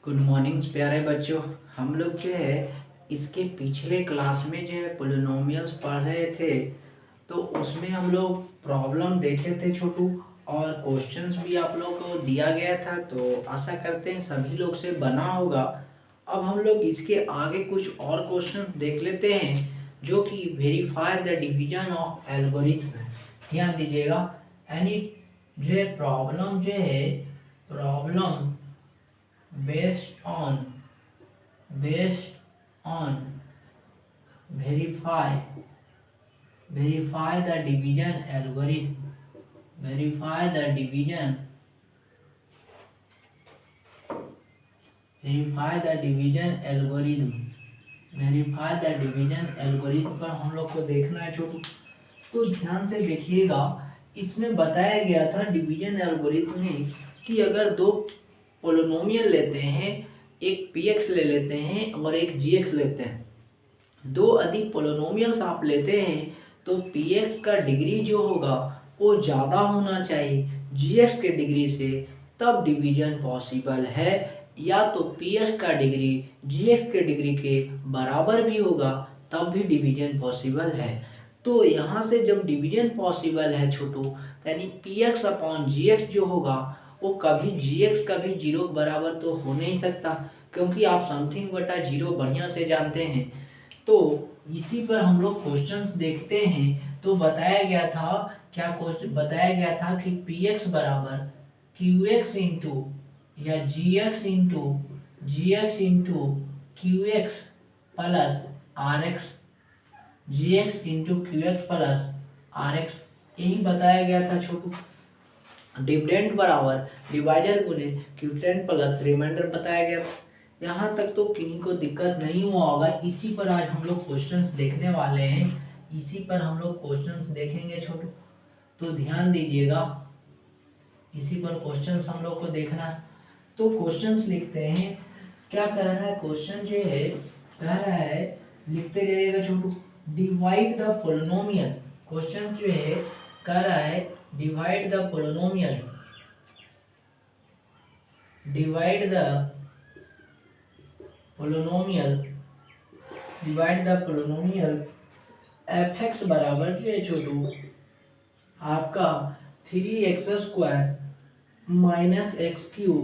Good morning प्यारे बच्चों। हम लोग जो है इसके पिछले क्लास में जो है पोलिनोमियल्स पढ़ रहे थे, तो उसमें हम लोग प्रॉब्लम देखे थे छोटू, और क्वेश्चंस भी आप लोग को दिया गया था। तो आशा करते हैं सभी लोग से बना होगा। अब हम लोग इसके आगे कुछ और क्वेश्चन देख लेते हैं जो कि verify the division of algorithm है। ध्यान दीजिएगा, एनी जो है प्रॉब्लम जो है problem based on verify the division algorithm, verify the division algorithm पर हम लोग को देखना है छोटू। तो ध्यान से देखिएगा, इसमें बताया गया था डिवीजन एल्गोरिथम में कि अगर दो पोलिनोमियल लेते हैं, एक px ले लेते हैं और एक gx लेते हैं, दो अधिक पोलिनोमियल्स आप लेते हैं तो px का डिग्री जो होगा वो ज़्यादा होना चाहिए gx के डिग्री से, तब डिवीजन पॉसिबल है। या तो px का डिग्री gx के डिग्री के बराबर भी होगा तब भी डिवीजन पॉसिबल है। तो यहाँ से जब डिवीजन पॉसिबल है छोटू, यानी px अपॉन gx जो होगा वो कभी gx कभी जीरो के बराबर तो हो नहीं सकता, क्योंकि आप समथिंग बटा जीरो बढ़िया से जानते हैं। तो इसी पर हम लोग क्वेश्चंस देखते हैं। तो बताया गया था, क्या क्वेश्चन बताया गया था कि px बराबर qx इंटू या gx into qx plus rx, gx into qx plus rx, यही बताया गया था छोटू। डिविडेंड बराबर डिवाइडर गुने क्वोटिएंट प्लस रिमाइंडर बताया गया था। यहाँ तक तो किन्हीं को दिक्कत नहीं हुआ होगा। इसी पर आज हम लोग क्वेश्चंस देखने वाले हैं, इसी पर हम लोग क्वेश्चंस देखेंगे छोटू। तो ध्यान दीजिएगा, इसी पर क्वेश्चंस हम लोग को देखना है। तो क्वेश्चंस लिखते हैं। क्या कह रहा है क्वेश्चन जो है, कह रहा है, लिखते जाइएगा छोटू, डिवाइड द पोलिनोमियल। क्वेश्चन जो है कह रहा है divide the polynomial fx बराबर जो है छोटू आपका 3x square minus x cube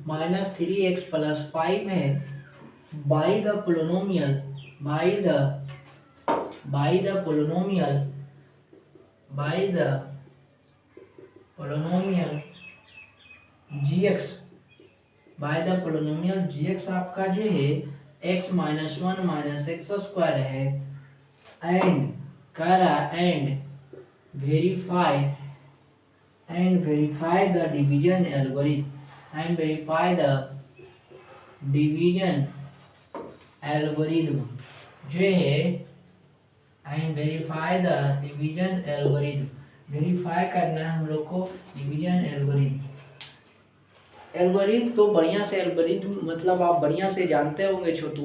minus 3x plus 5 है, बाई द पोलिनोमियल gx आपका जो है x minus 1 minus x square है, एंड कह रहा and verify the division algorithm जो है, वेरीफाई करना है हम लोग को डिवीजन एल्गोरिथम। तो बढ़िया से एल्गोरिथम मतलब आप बढ़िया से जानते होंगे छोटू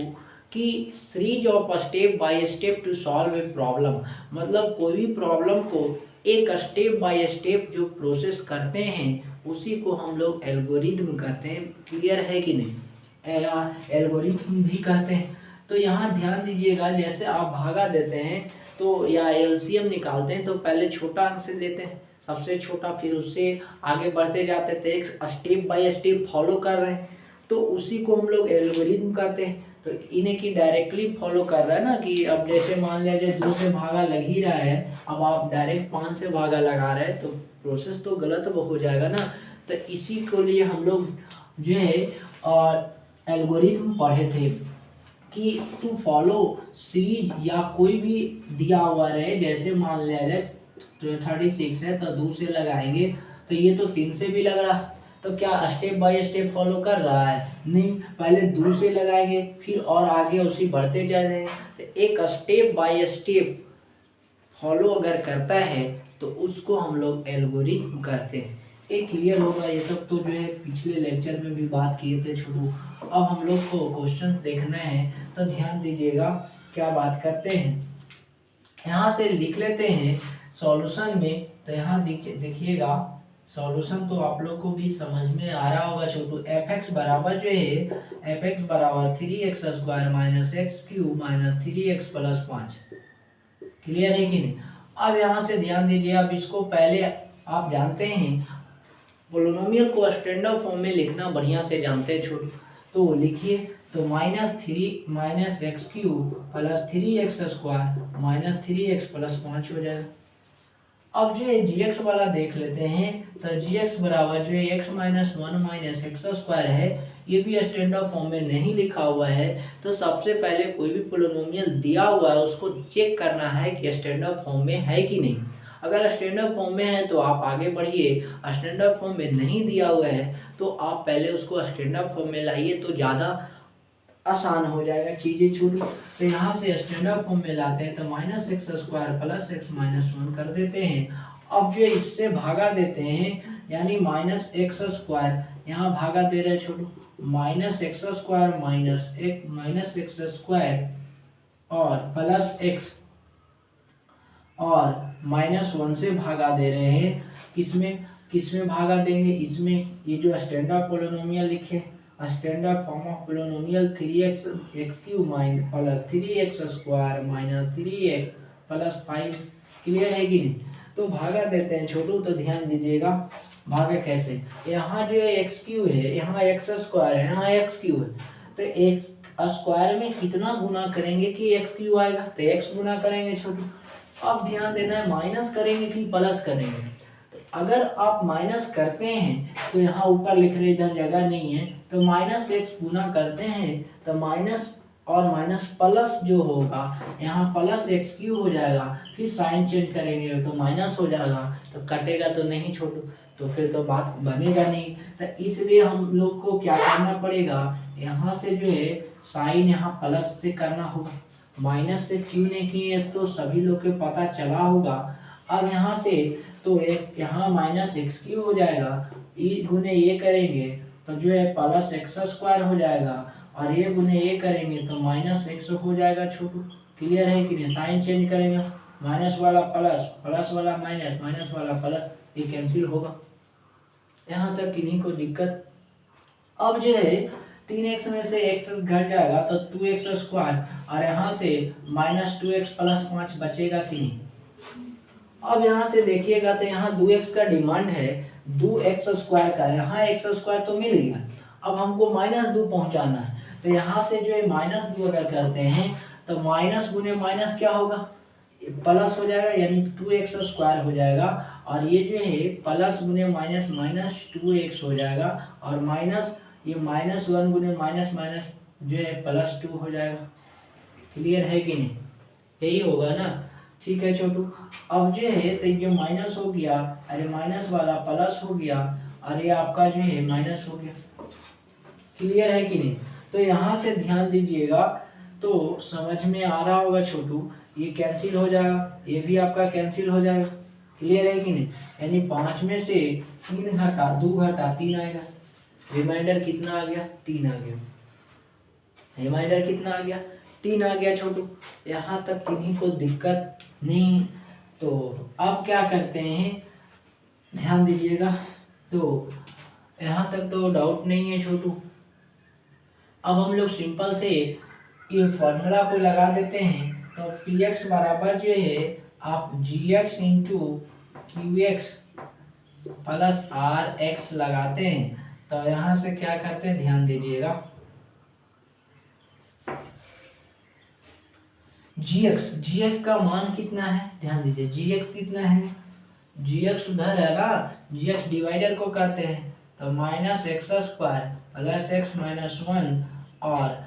कि series of step by step to solve a problem, मतलब कोई भी प्रॉब्लम को एक स्टेप बाय स्टेप जो प्रोसेस करते हैं उसी को हम लोग एल्गोरिथम कहते हैं। क्लियर है कि नहीं? एल्गोरिथम भी कहते हैं। तो यहाँ ध्यान दीजिएगा, जैसे आप भागा देते हैं तो या एलसीएम निकालते हैं तो पहले छोटा अंक से लेते हैं, सबसे छोटा, फिर उससे आगे बढ़ते जाते थे, एक स्टेप बाय स्टेप फॉलो कर रहे हैं, तो उसी को हम लोग एल्गोरिथम कहते हैं। तो इन्हें की डायरेक्टली फॉलो कर रहा है ना, कि अब जैसे मान लीजिए 2 से भागा लग ही रहा है, अब आप डायरेक्ट 5 से भागा लगा रहे हैं तो प्रोसेस तो गलत हो जाएगा ना। तो इसी को लिए हम लोग जो है एल्गोरिथम पढ़े थे कि टू फॉलो सीरीज या कोई भी दिया हुआ रहे, जैसे मान लिया 36 है तो 2 से लगाएंगे तो ये तो 3 से भी लग रहा, तो क्या स्टेप बाय स्टेप फॉलो कर रहा है? नहीं, पहले 2 से लगाएंगे फिर और आगे उसी बढ़ते जाएंगे। तो एक स्टेप बाय स्टेप फॉलो अगर करता है तो उसको हम लोग एल्गोरिथम कहते हैं। ये क्लियर होगा? ये सब तो जो है पिछले लेक्चर में भी बात किए थे छोटू। अब हम लोग को क्वेश्चन देखना है, तो ध्यान दीजिएगा क्या बात करते हैं। यहाँ से लिख लेते हैं सॉल्यूशन में। तो यहाँ देखिएगा सॉल्यूशन तो आप लोग को भी समझ में आ रहा होगा छोटू। एफ एक्स बराबर जो है एफ एक्स बराबर 3x² minus x cube minus 3x plus 5। Clear है कि नहीं। अब यहाँ से ध्यान दीजिए, अब इसको पहले आप जानते हैं पोलिनोमियल को स्टैंडर्ड फॉर्म में लिखना बढ़िया से जानते हैं छोटू। तो लिखिए, तो -3 minus x cube plus 3x² minus 3x plus 5 हो जाएगा। अब जो है जी एक्स वाला देख लेते हैं, तो जी एक्स बराबर जो है x minus 1 minus x square है, ये भी स्टैंडर्ड फॉर्म में नहीं लिखा हुआ है। तो सबसे पहले कोई भी पोलिनोमियल दिया हुआ है उसको चेक करना है कि स्टैंडर्ड फॉर्म में है कि नहीं। अगर स्टैंडर्ड फॉर्म में है तो आप आगे बढ़िए, स्टैंडर्ड फॉर्म में नहीं दिया हुआ है तो आप पहले उसको स्टैंडर्ड फॉर्म में लाइए तो ज़्यादा आसान हो जाएगा चीज़ें छोटू। तो यहाँ से स्टैंडर्ड फॉर्म में लाते हैं तो -x² प्लस x माइनस 1 कर देते हैं। अब जो इससे भागा देते हैं, यानी -x² यहाँ भागा दे रहे हैं छोटू, -x² माइनस x² और प्लस x और -1 से भागा दे रहे हैं। किसमें किसमें भागा देंगे, इसमें। ये जो स्टैंडर्ड पोलिनोमियल लिखे, standard form of polynomial 3x cube plus 3x² minus 3x plus 5। Clear है कि नहीं। तो भागा देते हैं छोटू, तो ध्यान दीजिएगा भागा कैसे। यहाँ जो है एक्स क्यू है, यहाँ x² है, यहाँ एक्स क्यू है। तो एक्स स्क्वायर में कितना गुना करेंगे कि एक्स क्यू आएगा, तो एक्स गुना करेंगे छोटू। अब ध्यान देना है माइनस करेंगे कि प्लस करेंगे। तो अगर आप माइनस करते हैं तो यहाँ ऊपर लिख रहे, इधर जगह नहीं है, तो -x गुना करते हैं तो माइनस और माइनस प्लस जो होगा यहाँ प्लस एक्स क्यू हो जाएगा। फिर साइन चेंज करेंगे तो माइनस हो जाएगा, तो कटेगा तो नहीं छोटू, तो फिर तो बात बनेगा नहीं। तो इसलिए हम लोग को क्या करना पड़ेगा, यहाँ से जो है साइन यहाँ प्लस से करना होगा। माइनस से क्यों नहीं किए तो सभी लोग को पता चला होगा। अब यहाँ से तो एक यहाँ -x³ हो जाएगा, ई गुने ये करेंगे तो जो है प्लस x² हो जाएगा, और ये गुने ये करेंगे तो -x हो जाएगा छोटू। क्लियर है कि नहीं। साइन चेंज करेंगे, माइनस वाला प्लस, प्लस वाला माइनस, माइनस वाला प्लस, ये कैंसिल होगा। यहाँ तक किन्हीं को दिक्कत। अब जो है 3x में से x घट जाएगा तो 2x², और यहाँ से -2x प्लस 5 बचेगा कि नहीं। अब यहाँ से देखिएगा तो यहाँ 2x का डिमांड है, 2x² का, यहाँ x² तो मिल गया। अब हमको -2 पहुँचाना है, तो यहाँ से जो है -2 अगर करते हैं तो माइनस गुने माइनस क्या होगा, प्लस हो जाएगा, यानी 2x² हो जाएगा। और ये जो है प्लस गुने माइनस माइनस 2x हो जाएगा, और माइनस ये -1 गुने माइनस माइनस जो है +2 हो जाएगा। क्लियर है कि नहीं, यही होगा ना। ठीक है छोटू। अब जो है तो ये माइनस हो गया, अरे माइनस वाला प्लस हो गया, और ये आपका जो है माइनस हो गया। क्लियर है कि नहीं। तो यहाँ से ध्यान दीजिएगा, तो समझ में आ रहा होगा छोटू। ये कैंसिल हो जाएगा, ये भी आपका कैंसिल हो जाएगा। क्लियर है कि नहीं। यानी 5 में से 3 घटा 2 घटा 3 आएगा, रिमाइंडर कितना आ गया, 3 आ गया। रिमाइंडर कितना आ गया, 3 आ गया छोटू। यहाँ तक किन्हीं को दिक्कत नहीं। तो अब क्या करते हैं, ध्यान दीजिएगा। तो यहाँ तक तो डाउट नहीं है छोटू। अब हम लोग सिंपल से ये फॉर्मूला को लगा देते हैं। तो px बराबर जो है आप gx into qx plus rx लगाते हैं। तो यहाँ से क्या करते हैं, ध्यान दीजिएगा, gx का मान कितना है, ध्यान दीजिए, gx कितना है, gx उधर है ना, gx डिवाइडर को कहते हैं। तो -x² प्लस x माइनस 1 और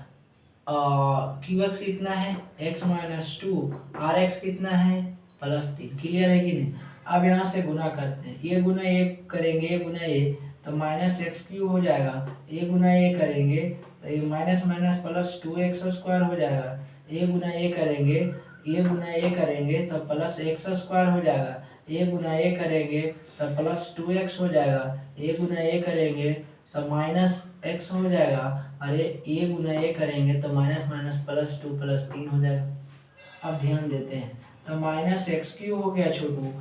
qx कितना है, x माइनस 2, rx कितना है, +3। क्लियर है कि नहीं। अब यहाँ से गुना करते हैं, ये गुना ये करेंगे, ये गुना ये, तो -x³ हो जाएगा, ये गुना ये करेंगे तो ये माइनस माइनस प्लस 2x² हो जाएगा, ये गुना ये करेंगे, ये गुना ये करेंगे तो प्लस x² हो जाएगा, ये गुना ये करेंगे तो प्लस 2x हो जाएगा, ये गुना ये करेंगे तो माइनस x हो जाएगा, और ये गुना ये करेंगे तो माइनस माइनस +2 +3 हो जाएगा। अब ध्यान देते हैं, तो -x³ हो गया छोटू।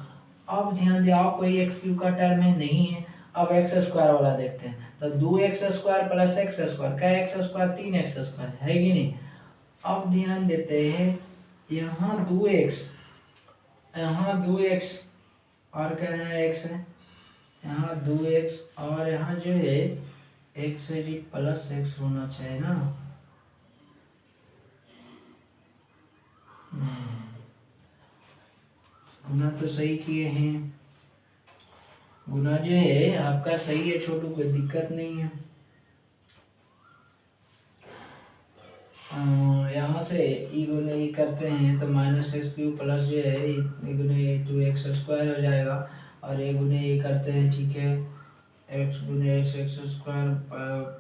अब ध्यान दिया कोई एक्स क्यू का टर्म है नहीं है। अब एक्स स्क्वायर वाला देखते हैं, तो 2x² प्लस x², क्या x²? 3x² है कि नहीं। अब ध्यान देते हैं यहाँ 2x, यहाँ 2x और क्या है x है, यहाँ 2x और यहाँ जो है x है जी प्लस x होना चाहिए ना। गुना तो सही किए हैं, गुना जो है आपका सही है छोटू, कोई दिक्कत नहीं है। यहाँ से ई गुने ई करते हैं तो -x³ प्लस जो है ई गुने 2x² हो जाएगा, और ए गुने ए करते हैं, ठीक है, x गुने x²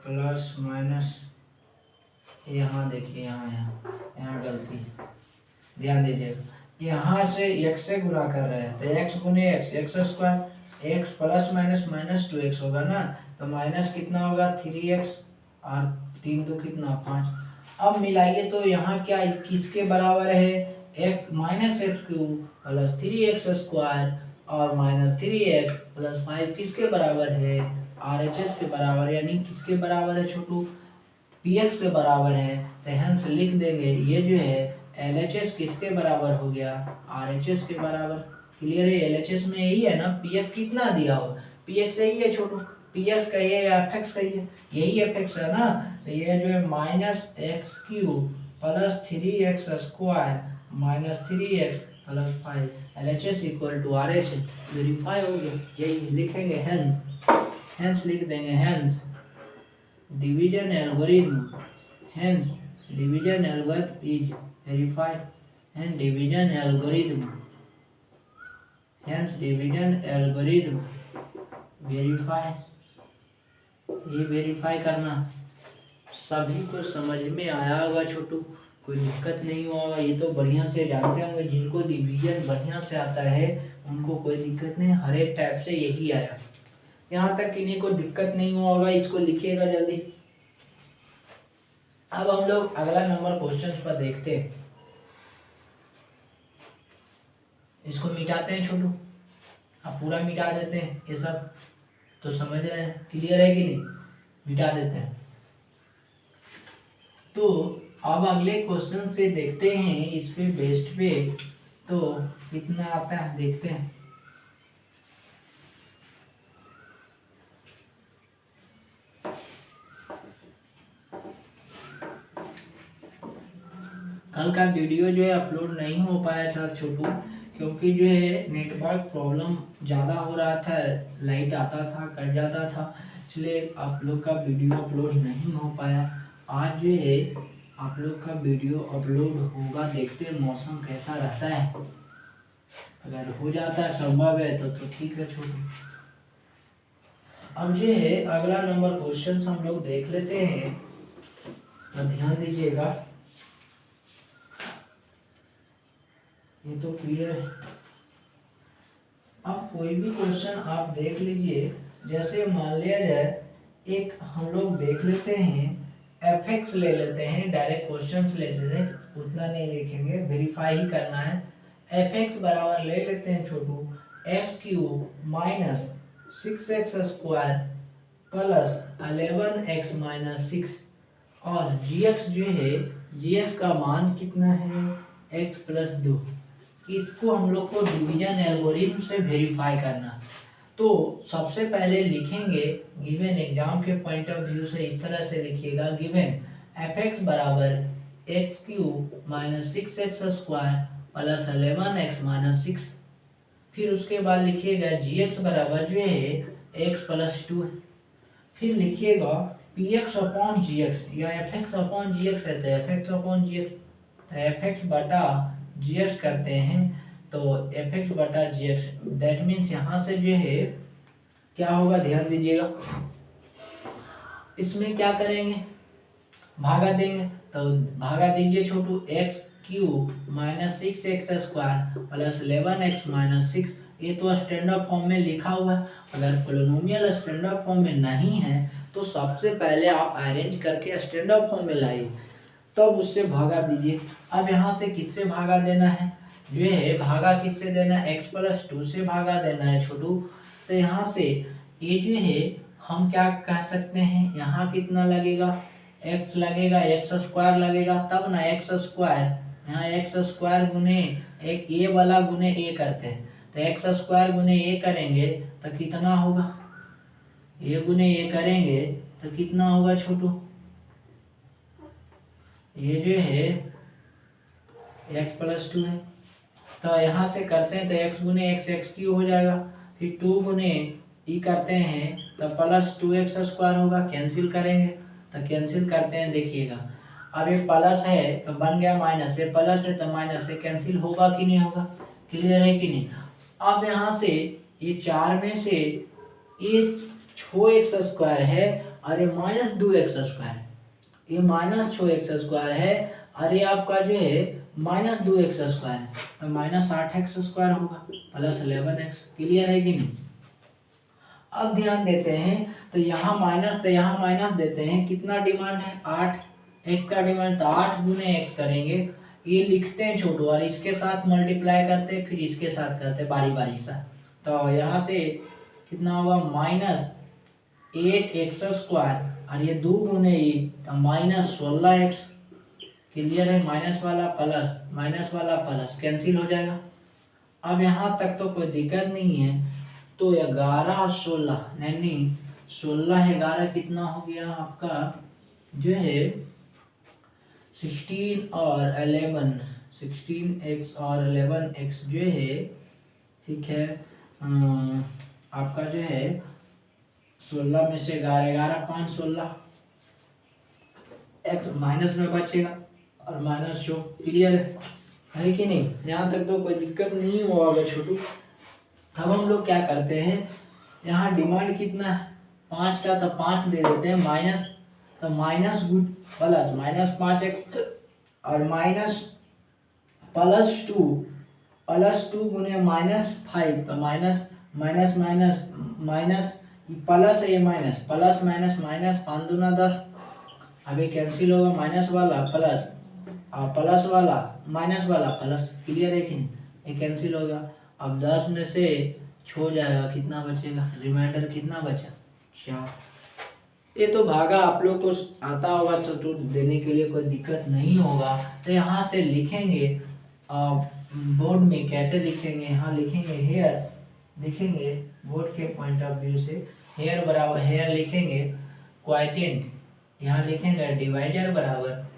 प्लस माइनस, यहाँ देखिए यहाँ गलती है, ध्यान दीजिएगा, यहाँ से x से गुना कर रहे हैं तो x गुने x² x plus minus -2x होगा ना, तो माइनस कितना होगा 3x और 3 तो कितना 5। अब मिलाइए तो यहाँ क्या किसके बराबर है, एक -x³ प्लस 3x² और -3x प्लस 5 किसके बराबर है, RHS के बराबर, यानी किसके बराबर है छोटू, px के बराबर है। तो हेंस लिख देंगे ये जो है LHS किसके बराबर हो गया, RHS के बराबर। क्लियर है, LHS में यही है ना, px कितना दिया हो, px यही है छोटू, px कहिए या fx कहिए, यही fx है ना। तो ये जो है -x³ plus 3x² minus 3x plus 5 LHS equal to RHS verify हो गया, यही लिखेंगे हेंस लिख देंगे hence division algorithm, hence division algorithm is verified, and division algorithm, hence division algorithm verify, ये वेरीफाई करना सभी को समझ में आया होगा छोटू, कोई दिक्कत नहीं होगा, ये तो बढ़िया से जानते होंगे, जिनको डिवीजन बढ़िया से आता है उनको कोई दिक्कत नहीं, हर एक टाइप से यही आया, यहाँ तक किन्हीं को दिक्कत नहीं होगा, इसको लिखिएगा जल्दी। अब हम लोग अगला नंबर क्वेश्चन पर देखते हैं, इसको मिटाते हैं छोटू, अब पूरा मिटा देते हैं ये सब, तो समझ रहे हैं, क्लियर है कि नहीं, मिटा देते हैं। तो अब अगले क्वेश्चन से देखते हैं इस पे बेस्ड पे तो कितना आता है देखते हैं। कल का वीडियो जो है अपलोड नहीं हो पाया था छोटू, क्योंकि जो है नेटवर्क प्रॉब्लम ज़्यादा हो रहा था, लाइट आता था कट जाता था, इसलिए आप लोग का वीडियो अपलोड नहीं हो पाया। आज जो है आप लोग का वीडियो अपलोड होगा, देखते हैं मौसम कैसा रहता है, अगर हो जाता है संभव है तो ठीक है छोटू। अब जो है अगला नंबर क्वेश्चन हम लोग देख लेते हैं, तो ध्यान दीजिएगा, ये तो क्लियर है। अब कोई भी क्वेश्चन आप देख लीजिए, जैसे मान लिया जाए एक हम लोग देख लेते हैं fx ले लेते हैं, डायरेक्ट क्वेश्चन ले लेते हैं, उतना नहीं लिखेंगे, वेरीफाई ही करना है। fx बराबर ले लेते हैं छोटू x³ minus 6x² plus 11x minus 6, और gx जो है gx का मान कितना है x प्लस 2, इसको हम लोग को डिवीजन एल्गोरिथम से वेरीफाई करना। तो सबसे पहले लिखेंगे गिवन एग्जाम के पॉइंट ऑफ व्यू से, इस तरह से लिखिएगा, गिवन fx बराबर x³ minus 6x² plus 11x minus 6, फिर उसके बाद लिखिएगा gx बराबर जो है x प्लस 2, फिर लिखिएगा px अपॉन gx या fx अपॉन gx रहता है, fx अपॉन gx, तो fx बटा gx करते हैं, तो fx बटा gx, दैट मीन्स यहाँ से जो है क्या होगा, ध्यान दीजिएगा, इसमें क्या करेंगे, भागा देंगे, तो भागा दीजिए छोटू, x³ minus 6x² plus 11x minus 6, ये तो स्टैंडर्ड फॉर्म में लिखा हुआ है, अगर पोलिनोमियल स्टैंडर्ड फॉर्म में नहीं है तो सबसे पहले आप अरेंज करके स्टैंडर्ड फॉर्म में लाइए, तब उससे भागा दीजिए। अब यहाँ से किससे भागा देना है, जो है भागा किससे देना है, x+2 से भागा देना है छोटू। तो यहाँ से ये जो है हम क्या कह सकते हैं, यहाँ कितना लगेगा, x लगेगा, x² लगेगा, तब ना x², यहाँ x² गुने एक ए वाला गुने ए करते हैं, तो x² गुने ए करेंगे तो कितना होगा, ए गुने ए करेंगे तो कितना होगा छोटू, ये जो है x+2 है। तो यहाँ से करते हैं तो x गुने x क्यों हो जाएगा, फिर 2 गुने ई करते हैं तो +2x² होगा, कैंसिल करेंगे तो कैंसिल करते हैं, देखिएगा अब ये प्लस है तो बन गया माइनस, ये प्लस है तो माइनस से कैंसिल होगा कि नहीं होगा, क्लियर है कि नहीं। अब यहाँ से ये 4 में से ये 6x² है और ये -2x², ये -6x² है और ये आपका जो है -2x² है, तो -8x² होगा +11x, क्लियर है कि नहीं। अब ध्यान देते हैं तो यहाँ माइनस, तो यहाँ माइनस देते हैं, कितना डिमांड है 8, x का डिमांड, तो 8 गुने x करेंगे, ये लिखते हैं छोटू और इसके साथ मल्टीप्लाई करते हैं, फिर इसके साथ करते हैं बारी बारी से। तो यहाँ से कितना होगा -8x² और ये 2 गुने ये तो -16x, क्लियर है, माइनस वाला प्लस कैंसिल हो जाएगा। अब यहाँ तक तो कोई दिक्कत नहीं है, तो 11 16 यानी 16 11 कितना हो गया आपका जो है 16 और 11, 16x और 11x जो है, ठीक है, आपका जो है 16 में से 11 5 16, x माइनस में बचेगा और -4, क्लियर है कि नहीं, यहाँ तक तो कोई दिक्कत नहीं होगा छोटू। अब हम लोग क्या करते हैं, यहाँ डिमांड कितना है 5 का, तो 5 दे देते हैं माइनस, तो माइनस गुड प्लस -5x और +2 गुने -5, तो माइनस प्लस है, ये माइनस प्लस माइनस 5 दूना 10, अभी कैंसिल होगा, माइनस वाला प्लस और प्लस वाला माइनस वाला प्लस, क्लियर है कि नहीं, ये कैंसिल होगा। अब 10 में से छो जाएगा, कितना बचेगा, रिमाइंडर कितना बचा 4। ये तो भागा आप लोग को आता होगा तो देने के लिए कोई दिक्कत नहीं होगा। तो यहाँ से लिखेंगे बोर्ड में, कैसे लिखेंगे, यहाँ लिखेंगे हेयर, लिखेंगे बोर्ड के पॉइंट ऑफ व्यू से, हेयर बराबर हेयर लिखेंगे क्वाइटेंट, यहाँ लिखेंगे डिवाइडर बराबर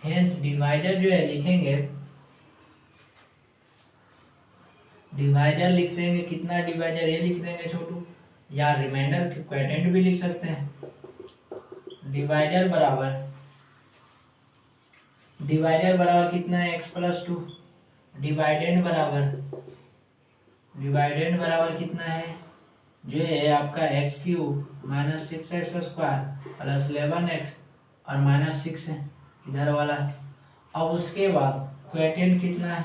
हेंस डिवाइडर जो है लिखेंगे, डिवाइडर लिख देंगे, कितना डिवाइडर ये लिख देंगे छोटू, या रिमाइंडर क्वाड्रेंट भी लिख सकते हैं, डिवाइडर बराबर कितना है x+2, डिवाइडेंड बराबर कितना है जो है आपका x³ -6x² प्लस 11x और -6 है इधर वाला है। अब उसके बाद क्वोटिएंट कितना है,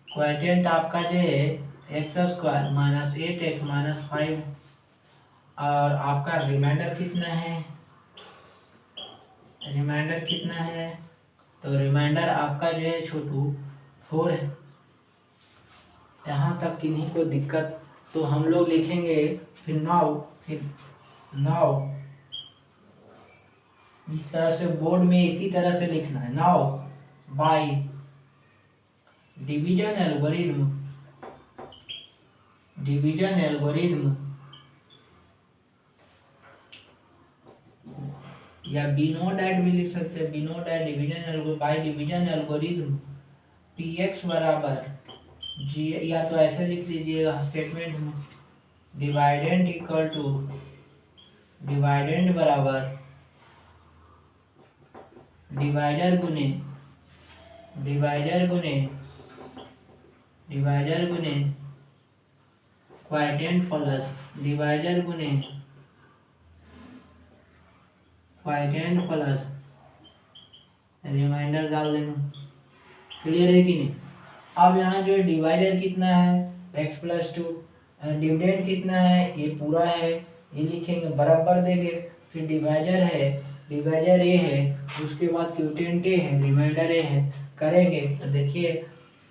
क्वोटिएंट आपका जो है x² -8x -5 और आपका रिमाइंडर कितना है, तो रिमाइंडर आपका जो है छोटू 4 है। यहाँ तक किन्हीं को दिक्कत, तो हम लोग लिखेंगे फिर नाउ इस तरह से बोर्ड में इसी तरह से लिखना है, नाउ बाय डिवीजन एल्गोरिथम या बिनोड भी लिख सकते हैं, बिनोड डिवीजन एल्गोरिथम px बराबर जी, या तो ऐसे लिख दीजिएगा स्टेटमेंट में, डिवाइडेंड इक्वल टू डिवाइडेंड बराबर डिवाइडर गुने क्वोटिएंट प्लस डिवाइडर गुने क्वोटिएंट प्लस रिमाइंडर डाल देना, क्लियर है कि नहीं। अब यहाँ जो डिवाइडर कितना है x+2, डिविडेंड कितना है ये पूरा है, ये लिखेंगे बराबर देंगे, फिर डिवाइडर है डिवाइडर ए है, उसके बाद क्यूटेंट ए है, रिमाइंडर ए है, करेंगे तो देखिए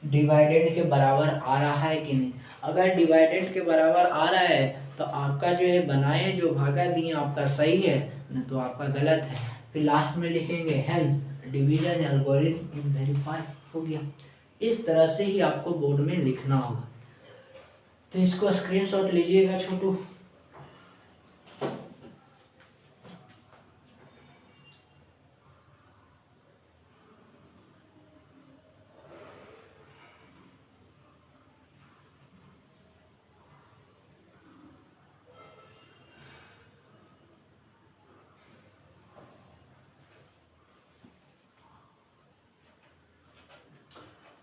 डिवाइडेंड के बराबर आ रहा है कि नहीं। अगर डिवाइडेंड के बराबर आ रहा है तो आपका जो है बनाए जो भागा दिए आपका सही है, नहीं तो आपका गलत है। फिर लास्ट में लिखेंगे हेल्प डिवीजन एल्गोरिथम वेरीफाई हो गया। इस तरह से ही आपको बोर्ड में लिखना होगा। तो इसको स्क्रीनशॉट लीजिएगा छोटू।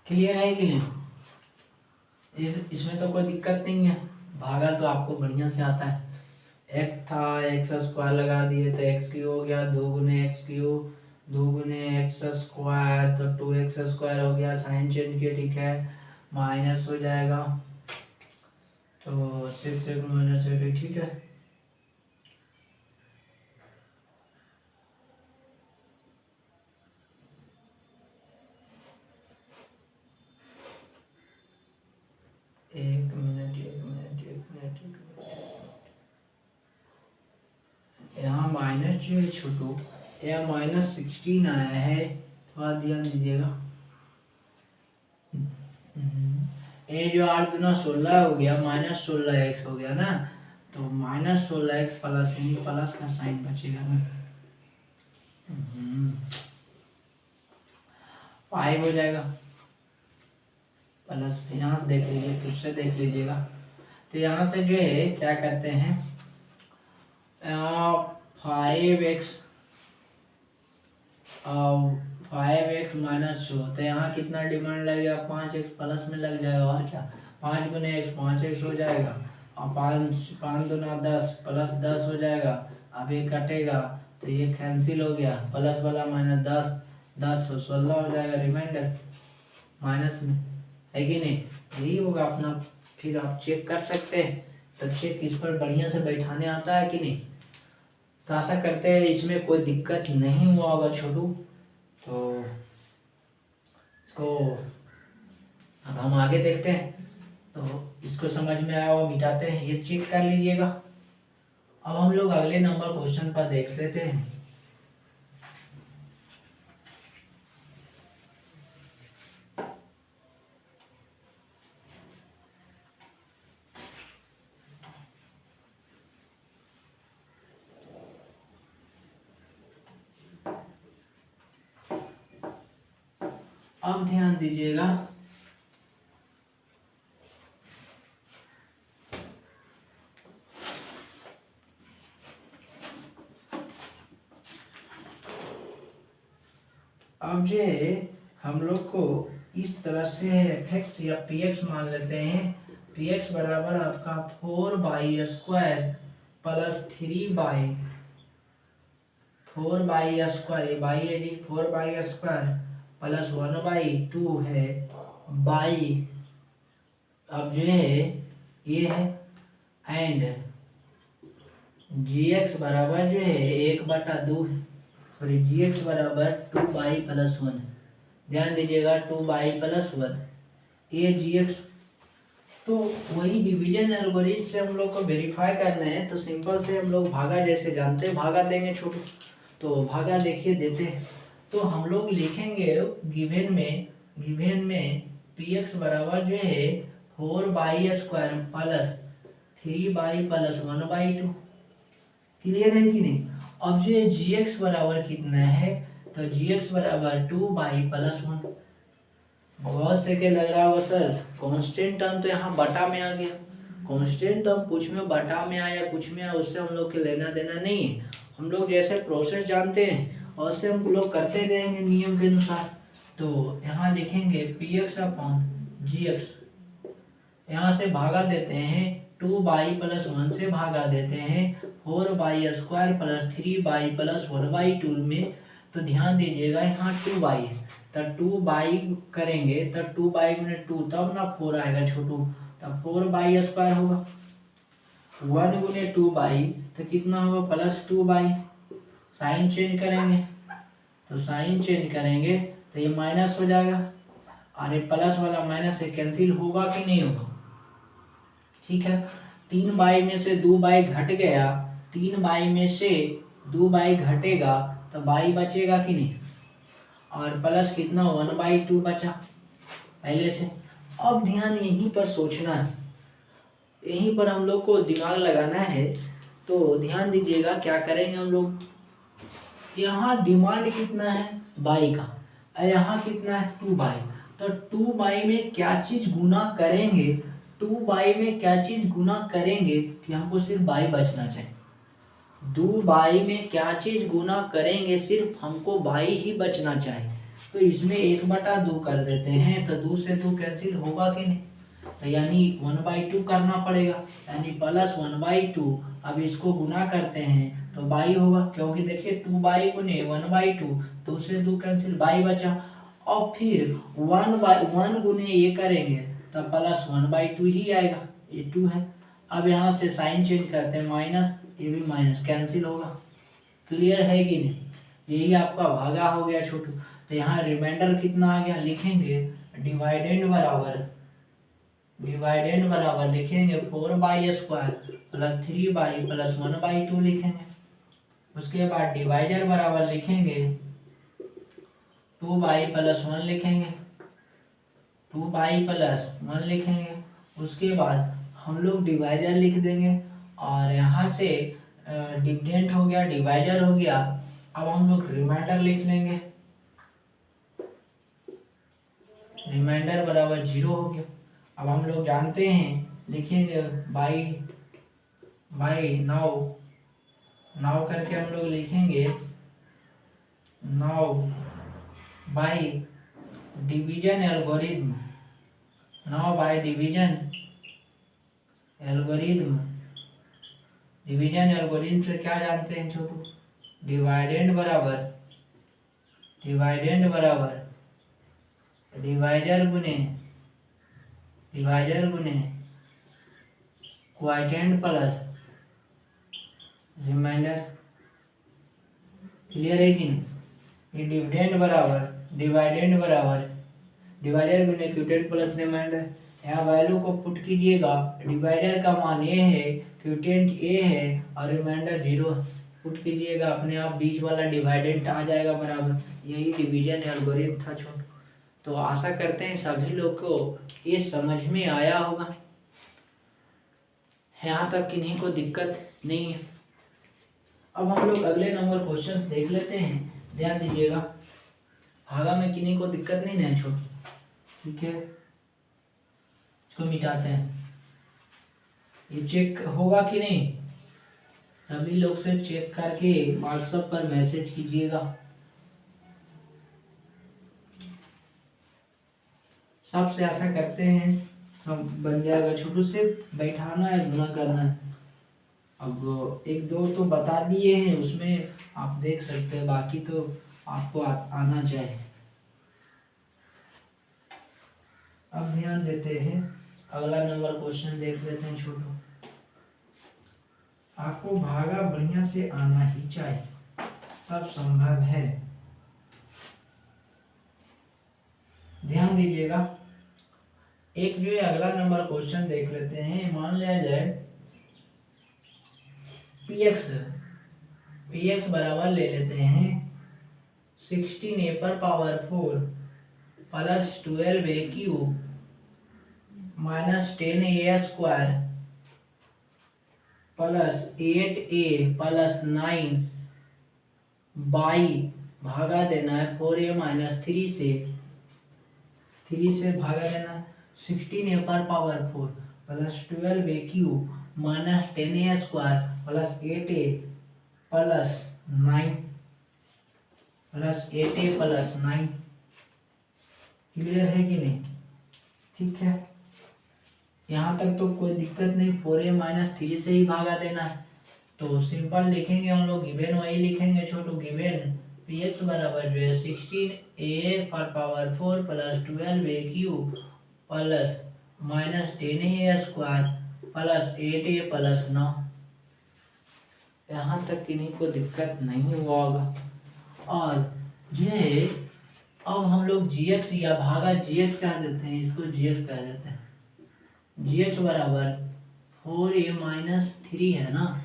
क्लियर है कि नहीं? इसमें तो कोई दिक्कत नहीं है, भागा तो आपको बढ़िया से आता है। एक्स था, एक्स स्क्वायर लगा दिए तो एक्स क्यू हो गया, 2 गुने एक्स क्यू, 2 गुने एक्स स्क्वायर तो 2x स्क्वायर हो गया। साइन चेंज किया, ठीक है, माइनस हो जाएगा तो 6x माइनस 8, ठीक है। एक मिनट यहाँ माइनस जो है छोटू, यहाँ -16 आया है, थोड़ा ध्यान दीजिएगा। ये जो 8 गुना 16 हो गया, -16x हो गया ना, तो -16x प्लस प्लस का साइन बचेगा ना, 5 हो जाएगा प्लस। यहाँ देख लीजिए, फिर से देख लीजिएगा। तो यहाँ से जो है क्या करते हैं, 5x -2, तो यहाँ कितना डिमांड लगेगा, 5x प्लस में लग जाएगा, और क्या 5 गुने x 5x हो जाएगा, और 5 दूना 10 प्लस 10 हो जाएगा। अब ये कटेगा तो ये कैंसिल हो गया, प्लस वाला -10 10 तो 16 हो जाएगा, रिमाइंडर माइनस में, है कि नहीं? यही होगा अपना। फिर आप चेक कर सकते हैं, तो चेक इस पर बढ़िया से बैठाने आता है कि नहीं। तो आशा करते हैं इसमें कोई दिक्कत नहीं हुआ होगा छोटू। तो इसको अब हम आगे देखते हैं, तो इसको समझ में आया वो मिटाते हैं, ये चेक कर लीजिएगा। अब हम लोग अगले नंबर क्वेश्चन पर देख लेते हैं। अब ध्यान दीजिएगा, अब जो हम लोग को इस तरह से fx या px मान लेते हैं। px बराबर आपका 4 स्क्वायर प्लस 4 स्क्वायर, बाई है जी, 4 स्क्वायर प्लस 1/2 है बाई, अब जो है ये है, एंड gx बराबर जो है 1/2, सॉरी gx बराबर 2/+1। ध्यान दीजिएगा 2/+1, ये gx। तो वही डिवीजन एल्गोरिथम से हम लोग को वेरीफाई करना है, तो सिंपल से हम लोग भागा जैसे जानते हैं, भागा देंगे छोटू। तो भागा देखिए देते हैं, तो हम लोग लिखेंगे गिवन में px बराबर जो है 4/² प्लस 3/+1/2। क्लियर है कि नहीं? अब जो gx बराबर कितना है, तो gx बराबर 2/+1। बहुत से के लग रहा होगा सर कांस्टेंट टर्म तो यहाँ बटा में आ गया। कांस्टेंट टर्म कुछ में बटा में आया, कुछ में आया, उससे हम लोग के लेना देना नहीं है। हम लोग जैसे प्रोसेस जानते हैं और से हम लोग करते रहेंगे नियम के अनुसार। तो यहाँ लिखेंगे px/gx, यहाँ से भागा देते हैं 2/+1 से भागा देते हैं 4/² प्लस 3/+1/2 में। तो ध्यान दीजिएगा यहाँ 2 है, तो 2 करेंगे तो 2/2 तब ना 4 आएगा छोटू, तब 4/² होगा। 1 गुने 2 तो कितना होगा, +2, साइन चेंज करेंगे, तो साइन चेंज करेंगे तो ये माइनस हो जाएगा, और ये प्लस वाला माइनस से कैंसिल होगा कि नहीं होगा। ठीक है, 3 बाई में से 2 बाई घट गया, 3 बाई में से 2 बाई घटेगा तो बाई बचेगा कि नहीं, और प्लस कितना 1/2 बचा पहले से। अब ध्यान यहीं पर सोचना है, यहीं पर हम लोग को दिमाग लगाना है। तो ध्यान दीजिएगा क्या करेंगे हम लोग, यहाँ डिमांड कितना है बाई का, और यहाँ कितना है 2 बाई। तो 2 बाई में क्या चीज गुना करेंगे, 2 बाई में क्या चीज गुना करेंगे कि हमको सिर्फ बाई बचना चाहिए। 2 बाई में क्या चीज गुना करेंगे, सिर्फ हमको बाई ही बचना चाहिए। तो इसमें 1/2 कर देते हैं, तो 2 से 2 कैंसिल होगा कि नहीं, तो यानी 1/2 करना पड़ेगा, यानी प्लस 1/2। अब इसको गुना करते हैं तो बाई होगा, क्योंकि देखिए 2 बाई गुने 1/2, 2 से 2 कैंसिल, बाई बचा। और फिर 1 गुने ये करेंगे तो प्लस 1/2 ही आएगा, ये 2 है। अब यहाँ से साइन चेंज करते हैं, माइनस, ये भी माइनस, कैंसिल होगा। क्लियर है कि नहीं, यही आपका भागा हो गया छोटू। तो यहाँ रिमाइंडर कितना आ गया, लिखेंगे डिवाइडेंड बराबर लिखेंगे 4/² प्लस 3 प्लस 1/2 लिखेंगे। उसके बाद डिवाइडर बराबर लिखेंगे 2 प्लस 1 लिखेंगे, 2 प्लस 1 लिखेंगे। उसके बाद हम लोग डिवाइडर लिख देंगे, और यहाँ से डिविडेंड हो गया, डिवाइडर हो गया। अब हम लोग रिमाइंडर लिख लेंगे, रिमाइंडर बराबर 0 हो गया। अब हम लोग जानते हैं, लिखेंगे बाई नाउ करके हम लोग लिखेंगे now by division algorithm, now by division algorithm से क्या जानते हैं छोटू, डिवाइडेंड बराबर डिवाइडर गुने क्वोटिएंट प्लस रिमाइंडर। क्लियर है कि नहीं, ये डिविडेंड बराबर डिवाइडेंड डिवाइडर गुने क्वोटिएंट प्लस रिमाइंडर। यहाँ वैल्यू को पुट कीजिएगा, डिवाइडर का मान ए है, क्वोटिएंट ए है, और रिमाइंडर 0 पुट कीजिएगा, अपने आप बीच वाला डिवाइडेंट आ जाएगा बराबर। यही डिवीजन एल्गोरिथम था छोटू। तो आशा करते हैं सभी लोग को ये समझ में आया होगा, यहाँ तक किन्हीं को दिक्कत नहीं है। अब हम लोग अगले नंबर क्वेश्चंस देख लेते हैं, ध्यान दीजिएगा। भागा में किन्हीं को दिक्कत नहीं है छोटू, ठीक है, इसको मिटाते हैं। ये चेक होगा कि नहीं, सभी लोग से चेक करके व्हाट्सएप पर मैसेज कीजिएगा। सबसे आशा करते हैं सब बन जाएगा छोटू, से बैठाना है, गुना करना है। अब 1-2 तो बता दिए हैं, उसमें आप देख सकते हैं, बाकी तो आपको आना चाहिए। अब ध्यान देते हैं, अगला नंबर क्वेश्चन देख लेते हैं छोटू। आपको भागा बढ़िया से आना ही चाहिए, तब संभव है। ध्यान दीजिएगा, एक जो है अगला नंबर क्वेश्चन देख लेते हैं। मान लिया जाए px बराबर ले लेते हैं 16a पर power 4 plus 12a cube minus 10a square plus 8a plus 9 by, भागा देना है 4a माइनस 3 से भागा देना है 16a पर power 4 plus 12a cube minus 10a square plus 8a plus 9। Clear है कि नहीं, ठीक है, यहाँ तक तो कोई दिक्कत नहीं। 4a माइनस 3 से ही भागा देना है, तो सिंपल लिखेंगे हम लोग, गिवन वही लिखेंगे छोटू, गिवन px बराबर जो है 16a पर power 4 plus 12a cube plus minus 10a square plus 8a plus 9। यहाँ तक किन्हीं को दिक्कत नहीं हुआ होगा। और ये अब हम लोग gx या भागा gx कह देते हैं, इसको gx कह देते हैं। gx बराबर 4a-3 है ना,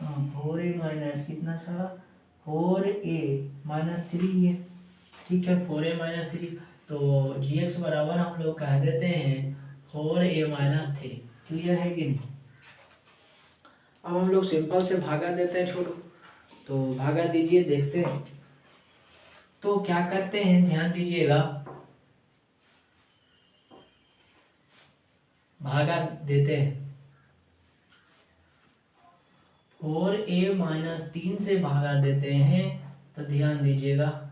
4a माइनस कितना था, 4a-3 है, ठीक है, 4a-3। तो gx बराबर हम लोग कह देते हैं 4a-3। क्लियर है कि नहीं। अब हम लोग सिंपल से भागा देते हैं छोटू, तो भागा दीजिए, देखते हैं। तो क्या करते हैं, ध्यान दीजिएगा, भागा देते हैं। 4a-3 से भागा देते हैं तो ध्यान दीजिएगा,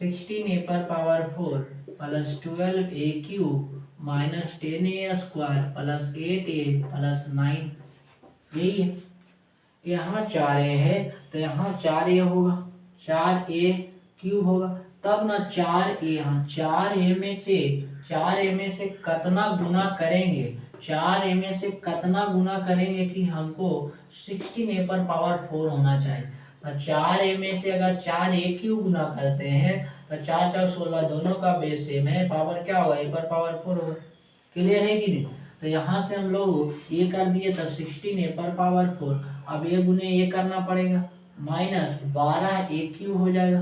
16a⁴ plus 12a³ minus 10a² plus 8a plus 9, यही है। यहाँ 4a है तो यहाँ 4a होगा, 4a³ होगा, तब ना 4a, यहाँ 4a में से कितना गुना करेंगे, 4a में से कितना गुना करेंगे कि हमको 16a⁴ होना चाहिए। तो 4a में से अगर 4a³ गुना करते हैं तो 4 4 16, दोनों का बेस सेम है, पावर क्या होगा, a⁴ होगा। क्लियर है कि नहीं। तो यहाँ से हम लोग ये कर दिए तो 16a⁴, अब ये गुने ये करना पड़ेगा, माइनस 12a³ हो जाएगा।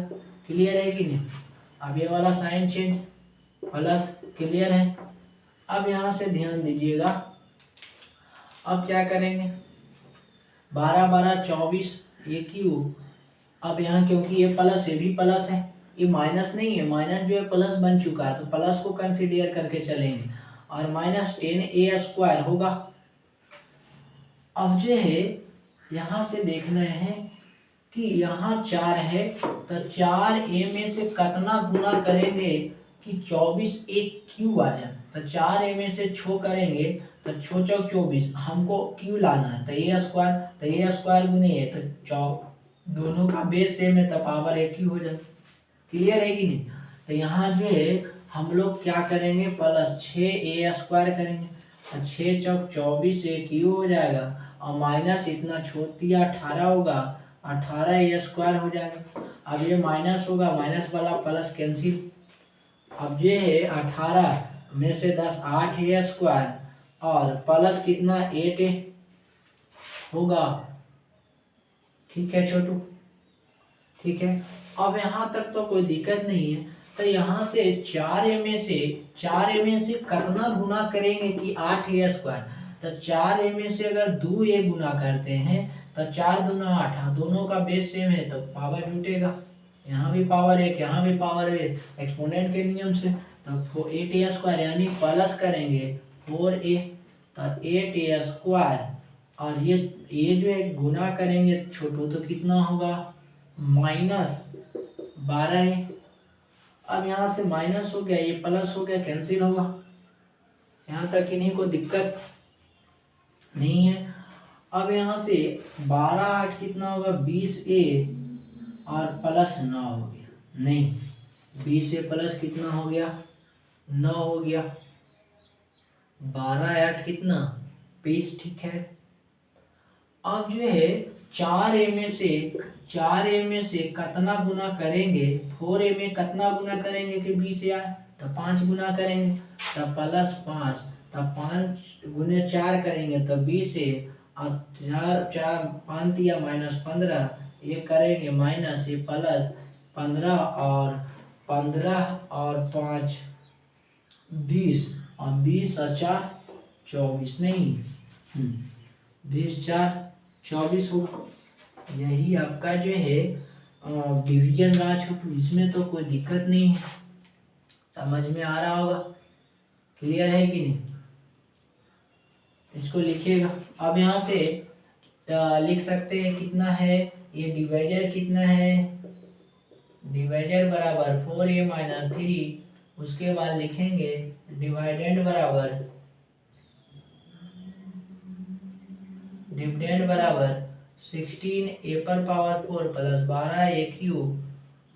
क्लियर है कि नहीं। अब ये वाला साइन चेंज, प्लस, क्लियर है। अब यहाँ से ध्यान दीजिएगा, अब क्या करेंगे, 12 12 24 a³। अब यहाँ क्योंकि ये प्लस, ये भी प्लस है, ये माइनस नहीं है, माइनस जो है प्लस बन चुका है, तो प्लस को कंसीडर करके चलेंगे, और माइनस 10a² होगा। अब जो है यहाँ से देखना है कि यहाँ 4 है तो 4a में से कितना गुना करेंगे कि 24a³ आ जाए। तो 4a में से 6 करेंगे तो 6 चौक 24, हमको q लाना है, तो a² गुने है, तो दोनों का बेस सेम है, तो पावर a³ हो जाए। क्लियर है कि नहीं। तो यहाँ जो है हम लोग क्या करेंगे, प्लस 6a² करेंगे, तो 6 चौक 24a³ हो जाएगा, और माइनस इतना छोड़ दिया 18 होगा, 18a² हो जाएगा। अब ये माइनस होगा, माइनस वाला प्लस कैंसिल। अब ये है 18 में से 10 8a² और प्लस कितना 8a होगा। ठीक है छोटू, ठीक है। अब यहाँ तक तो कोई दिक्कत नहीं है। तो यहाँ से 4a में से कितना गुना करेंगे कि 8a²। तो 4a में से अगर 2a गुना करते हैं तो 4 दूना 8, दोनों का बेस सेम है तो पावर जुटेगा, यहाँ भी पावर 1, यहाँ भी पावर 1, एक्सपोनेंट के नियम से। तो 8a² यानी प्लस करेंगे 4a, तो 8a², और ये जो है गुना करेंगे छोटू तो कितना होगा, माइनस 12a। अब यहाँ से माइनस हो गया, ये प्लस हो गया, कैंसिल होगा। यहाँ तक इन्हीं को दिक्कत नहीं है। अब यहाँ से 12 8 कितना होगा, 20a और प्लस 9 हो गया, नहीं 20a प्लस कितना हो गया, 9 हो गया, 12 8 कितना 20, ठीक है। अब जो है 4a में से कितना गुना करेंगे, 4a में कितना गुना करेंगे कि 20 आए, तो 5 गुना करेंगे, तो प्लस 5, तब 5 गुने 4 करेंगे तो 20a, और 4 5 या माइनस 15, ये करेंगे माइनस, ये प्लस 15, और 15 और 5 20, और 20 और 4 24, नहीं 20 4 24 होगा। यही आपका जो है डिवीजन रहा छोटू, इसमें तो कोई दिक्कत नहीं है, समझ में आ रहा होगा। क्लियर है कि नहीं। इसको लिखिएगा। अब यहाँ से लिख सकते हैं कितना है, ये डिवाइडर कितना है, डिवाइडर बराबर 4a-3, उसके बाद लिखेंगे डिवाइडेंड बराबर डिविडेंड बराबर 16a⁴ प्लस 12a³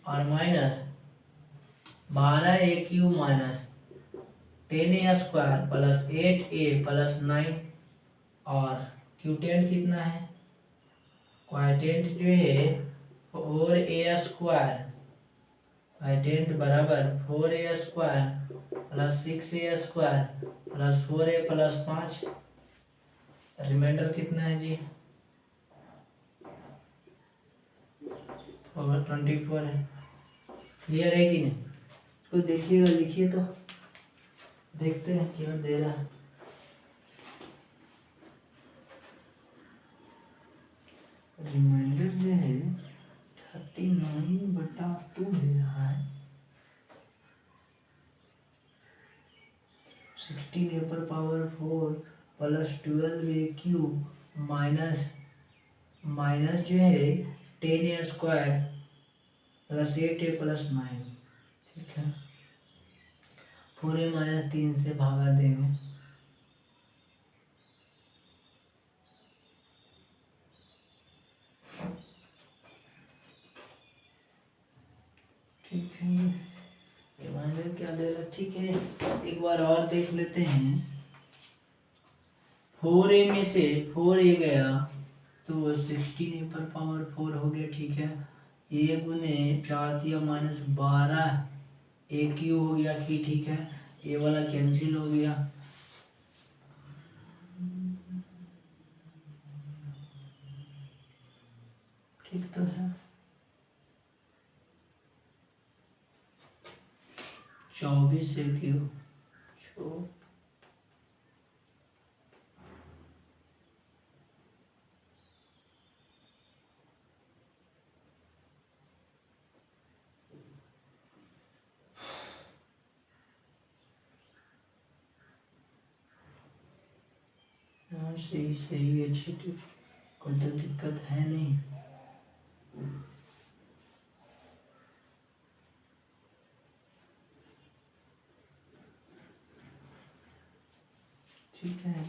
और minus 12a³ minus 10a² plus 8a plus 9, और क्यूटेंट कितना है क्वाड्रेंट जो है 4a² क्वाड्रेंट बराबर 4a² plus 6a² plus 4a plus 5, reminder कितना है जी 24 है। क्लियर है कि नहीं? इसको देखिएगा, लिखिए तो देखते हैं क्या दे रहा है। रिमाइंडर जो है 39/2 दे रहा है। 16a⁴ प्लस 12a³ माइनस जो है 10a² प्लस 8a प्लस 9। ठीक है, 4a - 3 से भागा देंगे। ठीक है, रिमाइंडर क्या दे रहा है? ठीक है, एक बार और देख लेते हैं। 4a में से 4a गया तो 16a⁴ हो गया। ठीक है, a गुने 4 दिया -12 a³ हो गया कि ठीक है, a वाला कैंसिल हो गया। ठीक तो है, 24 a³ सही अच्छी, कोई तो दिक्कत है नहीं। ठीक है,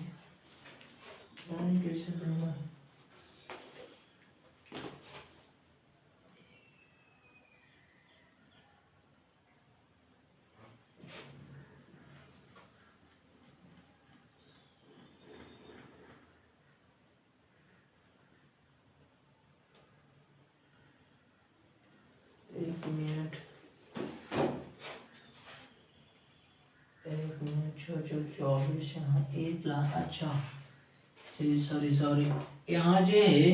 कैसे दूंगा? एक मिनट 24 यहाँ 1 लाख। अच्छा सॉरी यहाँ जो है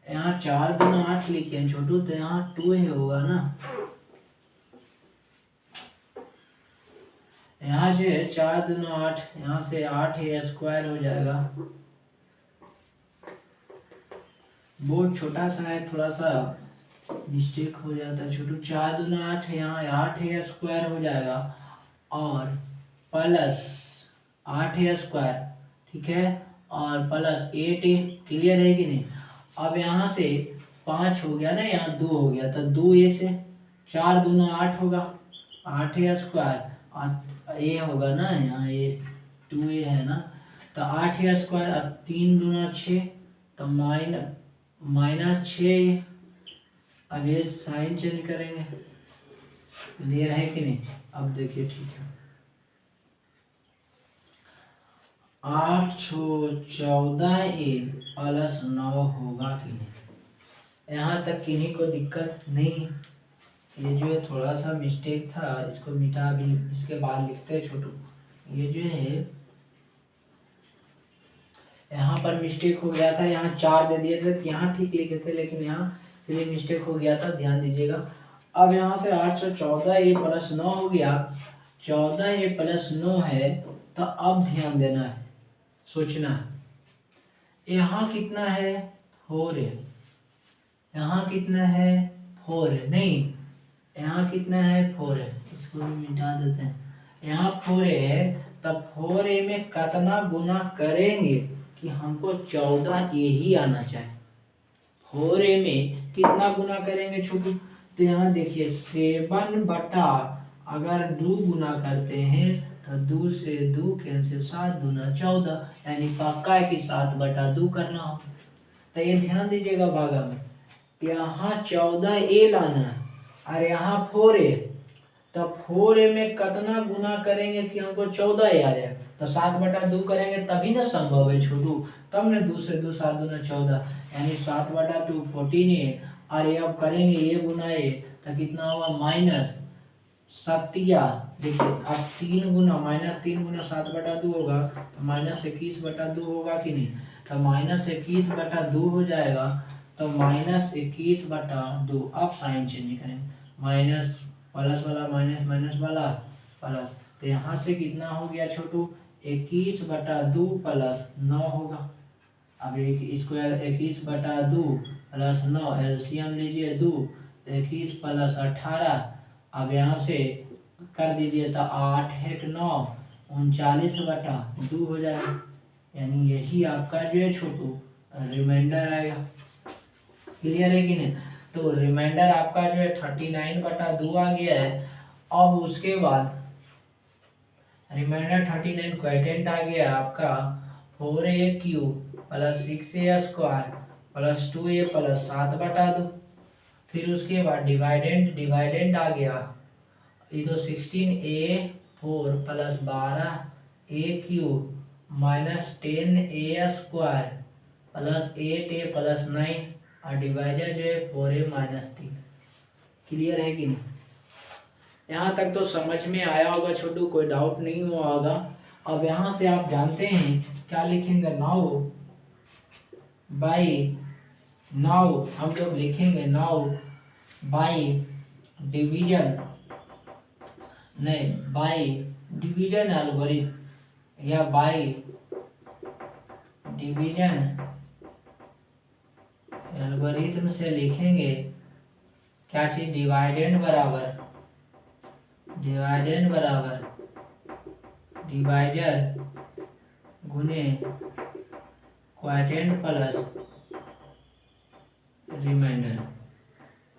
यहाँ 4 दूना 8 लिखे हैं छोटू, तो यहाँ 2a होगा ना। यहाँ जो है 4 दूना 8, यहाँ से 8a² हो जाएगा। बोर्ड छोटा सा है, थोड़ा सा मिस्टेक हो जाता है छोटू। 4 दूना 8, यहाँ 8a² हो जाएगा और प्लस 8a²। ठीक है, और प्लस 8a। क्लियर है कि नहीं? अब यहाँ से 5 हो गया ना, यहाँ 2 हो गया, तो 2a से 4 दूना 8 होगा, 8a² और a होगा ना, यहाँ a 2a है ना, तो 8a²। अब 3 दूना 6, तो -6। अब ये साइन चेंज करेंगे। क्लियर है कि नहीं? अब देखिए, ठीक है, 8 14a प्लस 9 होगा कि नहीं? यहाँ तक किन्हीं को दिक्कत नहीं। ये जो है थोड़ा सा मिस्टेक था, इसको मिटा भी, इसके बाद लिखते हैं छोटू। ये जो है यहाँ पर मिस्टेक हो गया था, यहाँ 4 दे दिए थे, यहाँ ठीक लिखे थे, लेकिन यहाँ चलिए मिस्टेक हो गया था, ध्यान दीजिएगा। अब यहाँ से 814a प्लस 9 हो गया, 14a प्लस 9 है। तो अब ध्यान देना है, सोचना है। यहाँ कितना है 4a, यहाँ कितना है 4a, नहीं यहाँ कितना है 4a, इसको भी मिटा देते हैं। यहाँ 4a है, तब 4a में कितना गुना करेंगे कि हमको 14a ही आना चाहिए। 4a में कितना गुना करेंगे छोटू? तो यहाँ देखिए 7 अगर 2 गुना करते हैं तो 2 से 2 कैंसिल, 7 दूना 14, यानी पक्का है कि 7/2 करना हो। तो ये ध्यान दीजिएगा, भागा में यहाँ 14a लाना है और यहाँ 4a, तो 4a में कितना गुना करेंगे कि हमको 14a आ जाए? तो 7/2 करेंगे तभी ना संभव है छोटू, तब ना 2 से 2 7 दूना 14, यानी 7/2 14 है। और ये अब करेंगे ये गुना ये, तो कितना होगा माइनस सत्या, देखिए अब 3 गुना 7/2 होगा तो -21/2 होगा कि नहीं, तो -21/2 हो जाएगा। तो -21/2, अब साइन चेंज करेंगे, माइनस प्लस वाला माइनस, माइनस वाला प्लस, तो यहाँ से कितना हो गया छोटू 21/2 प्लस 9 होगा। अब इसको 21/2 प्लस 9 एलसीएम लीजिए 2, 21 प्लस 18, अब यहाँ से कर दीजिए तो 8 है 9, 39/2 हो जाएगा, यानी यही आपका जो है छोटू रिमाइंडर आएगा। क्लियर है कि नहीं, तो रिमाइंडर आपका जो है 39/2 आ गया है। अब उसके बाद रिमाइंडर 39 क्वोटिएंट आ गया आपका 4a³ plus 6a² plus 2a plus 7/2। फिर उसके बाद डिवाइडेंड आ गया, ये तो 16a4 plus 12a³ minus 10a² plus 8a plus 9, और डिवाइजर जो है 4a माइनस 3। क्लियर है कि नहीं, यहाँ तक तो समझ में आया होगा छोटू, कोई डाउट नहीं हुआ होगा। अब यहाँ से आप जानते हैं क्या लिखेंगे, नाउ हम लोग लिखेंगे नाउ बाई डिवीजन, नहीं बाई डिवीजन एल्गोरिथम, या बाई डिवीजन एल्गोरिथम से लिखेंगे क्या चीज, डिवाइडेंड बराबर डिवाइजर गुने क्वोटिएंट प्लस रिमाइंडर।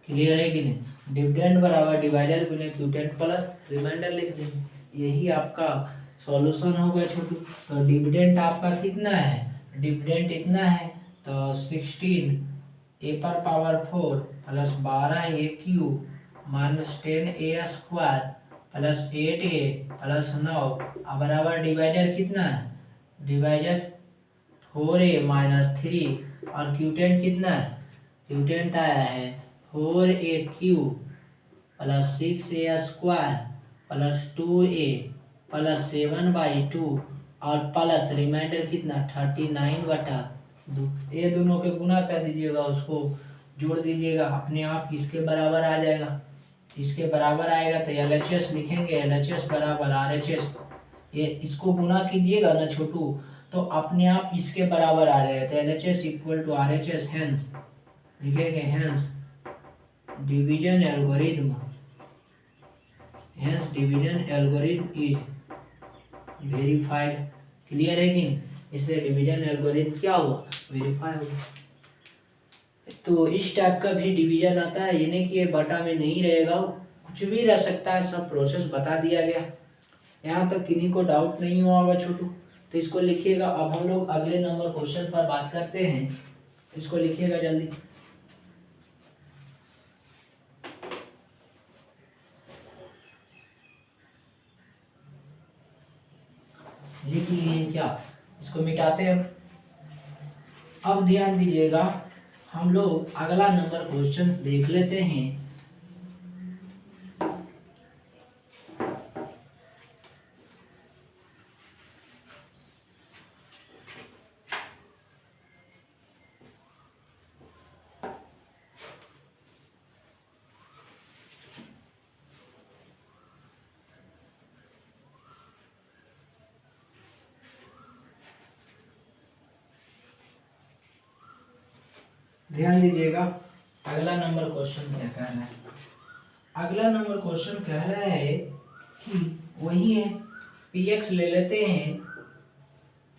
क्लियर है कि नहीं, डिविडेंड बराबर डिवाइडर गुने क्वोटिएंट प्लस रिमाइंडर लिख देंगे, यही आपका सॉल्यूशन होगा छोटू। तो डिविडेंड आपका कितना है, डिविडेंड इतना है, तो 16a⁴ plus 12a³ minus 10a² plus 8a plus 9, बराबर डिवाइजर कितना है, डिवाइजर 4a माइनस 3, और क्वोटिएंट कितना है, क्वोटिएंट आया है 4a³ plus 6a² plus 2a plus 7/2, और प्लस रिमाइंडर कितना 39/2। ये दोनों के गुना कर दीजिएगा, उसको जोड़ दीजिएगा, अपने आप इसके बराबर आ जाएगा। इसके बराबर आएगा तो LHS लिखेंगे, LHS बराबर RHS, ये इसको गुना कीजिएगा ना छोटू, तो अपने आप इसके बराबर आ जाएगा। तो LHS equal to RHS, hence लिखेंगे hence division algorithm is verified. Clear है कि नहीं, इसलिए डिवीजन एल्गोरिथम क्या हुआ, वेरीफाई हुआ। तो इस टाइप का भी डिवीजन आता है, ये नहीं कि ये बटा में नहीं रहेगा, कुछ भी रह सकता है, सब प्रोसेस बता दिया गया। यहाँ तक किन्हीं को डाउट नहीं हुआ होगा छोटू, तो इसको लिखिएगा। अब हम लोग अगले नंबर क्वेश्चन पर बात करते हैं, इसको लिखिएगा जल्दी। लिख लिए क्या, इसको मिटाते हैं। अब ध्यान दीजिएगा, हम लोग अगला नंबर क्वेश्चन देख लेते हैं। ध्यान दीजिएगा, अगला नंबर क्वेश्चन क्या कह रहा है। अगला नंबर क्वेश्चन कह रहा है कि वही है, px ले लेते हैं,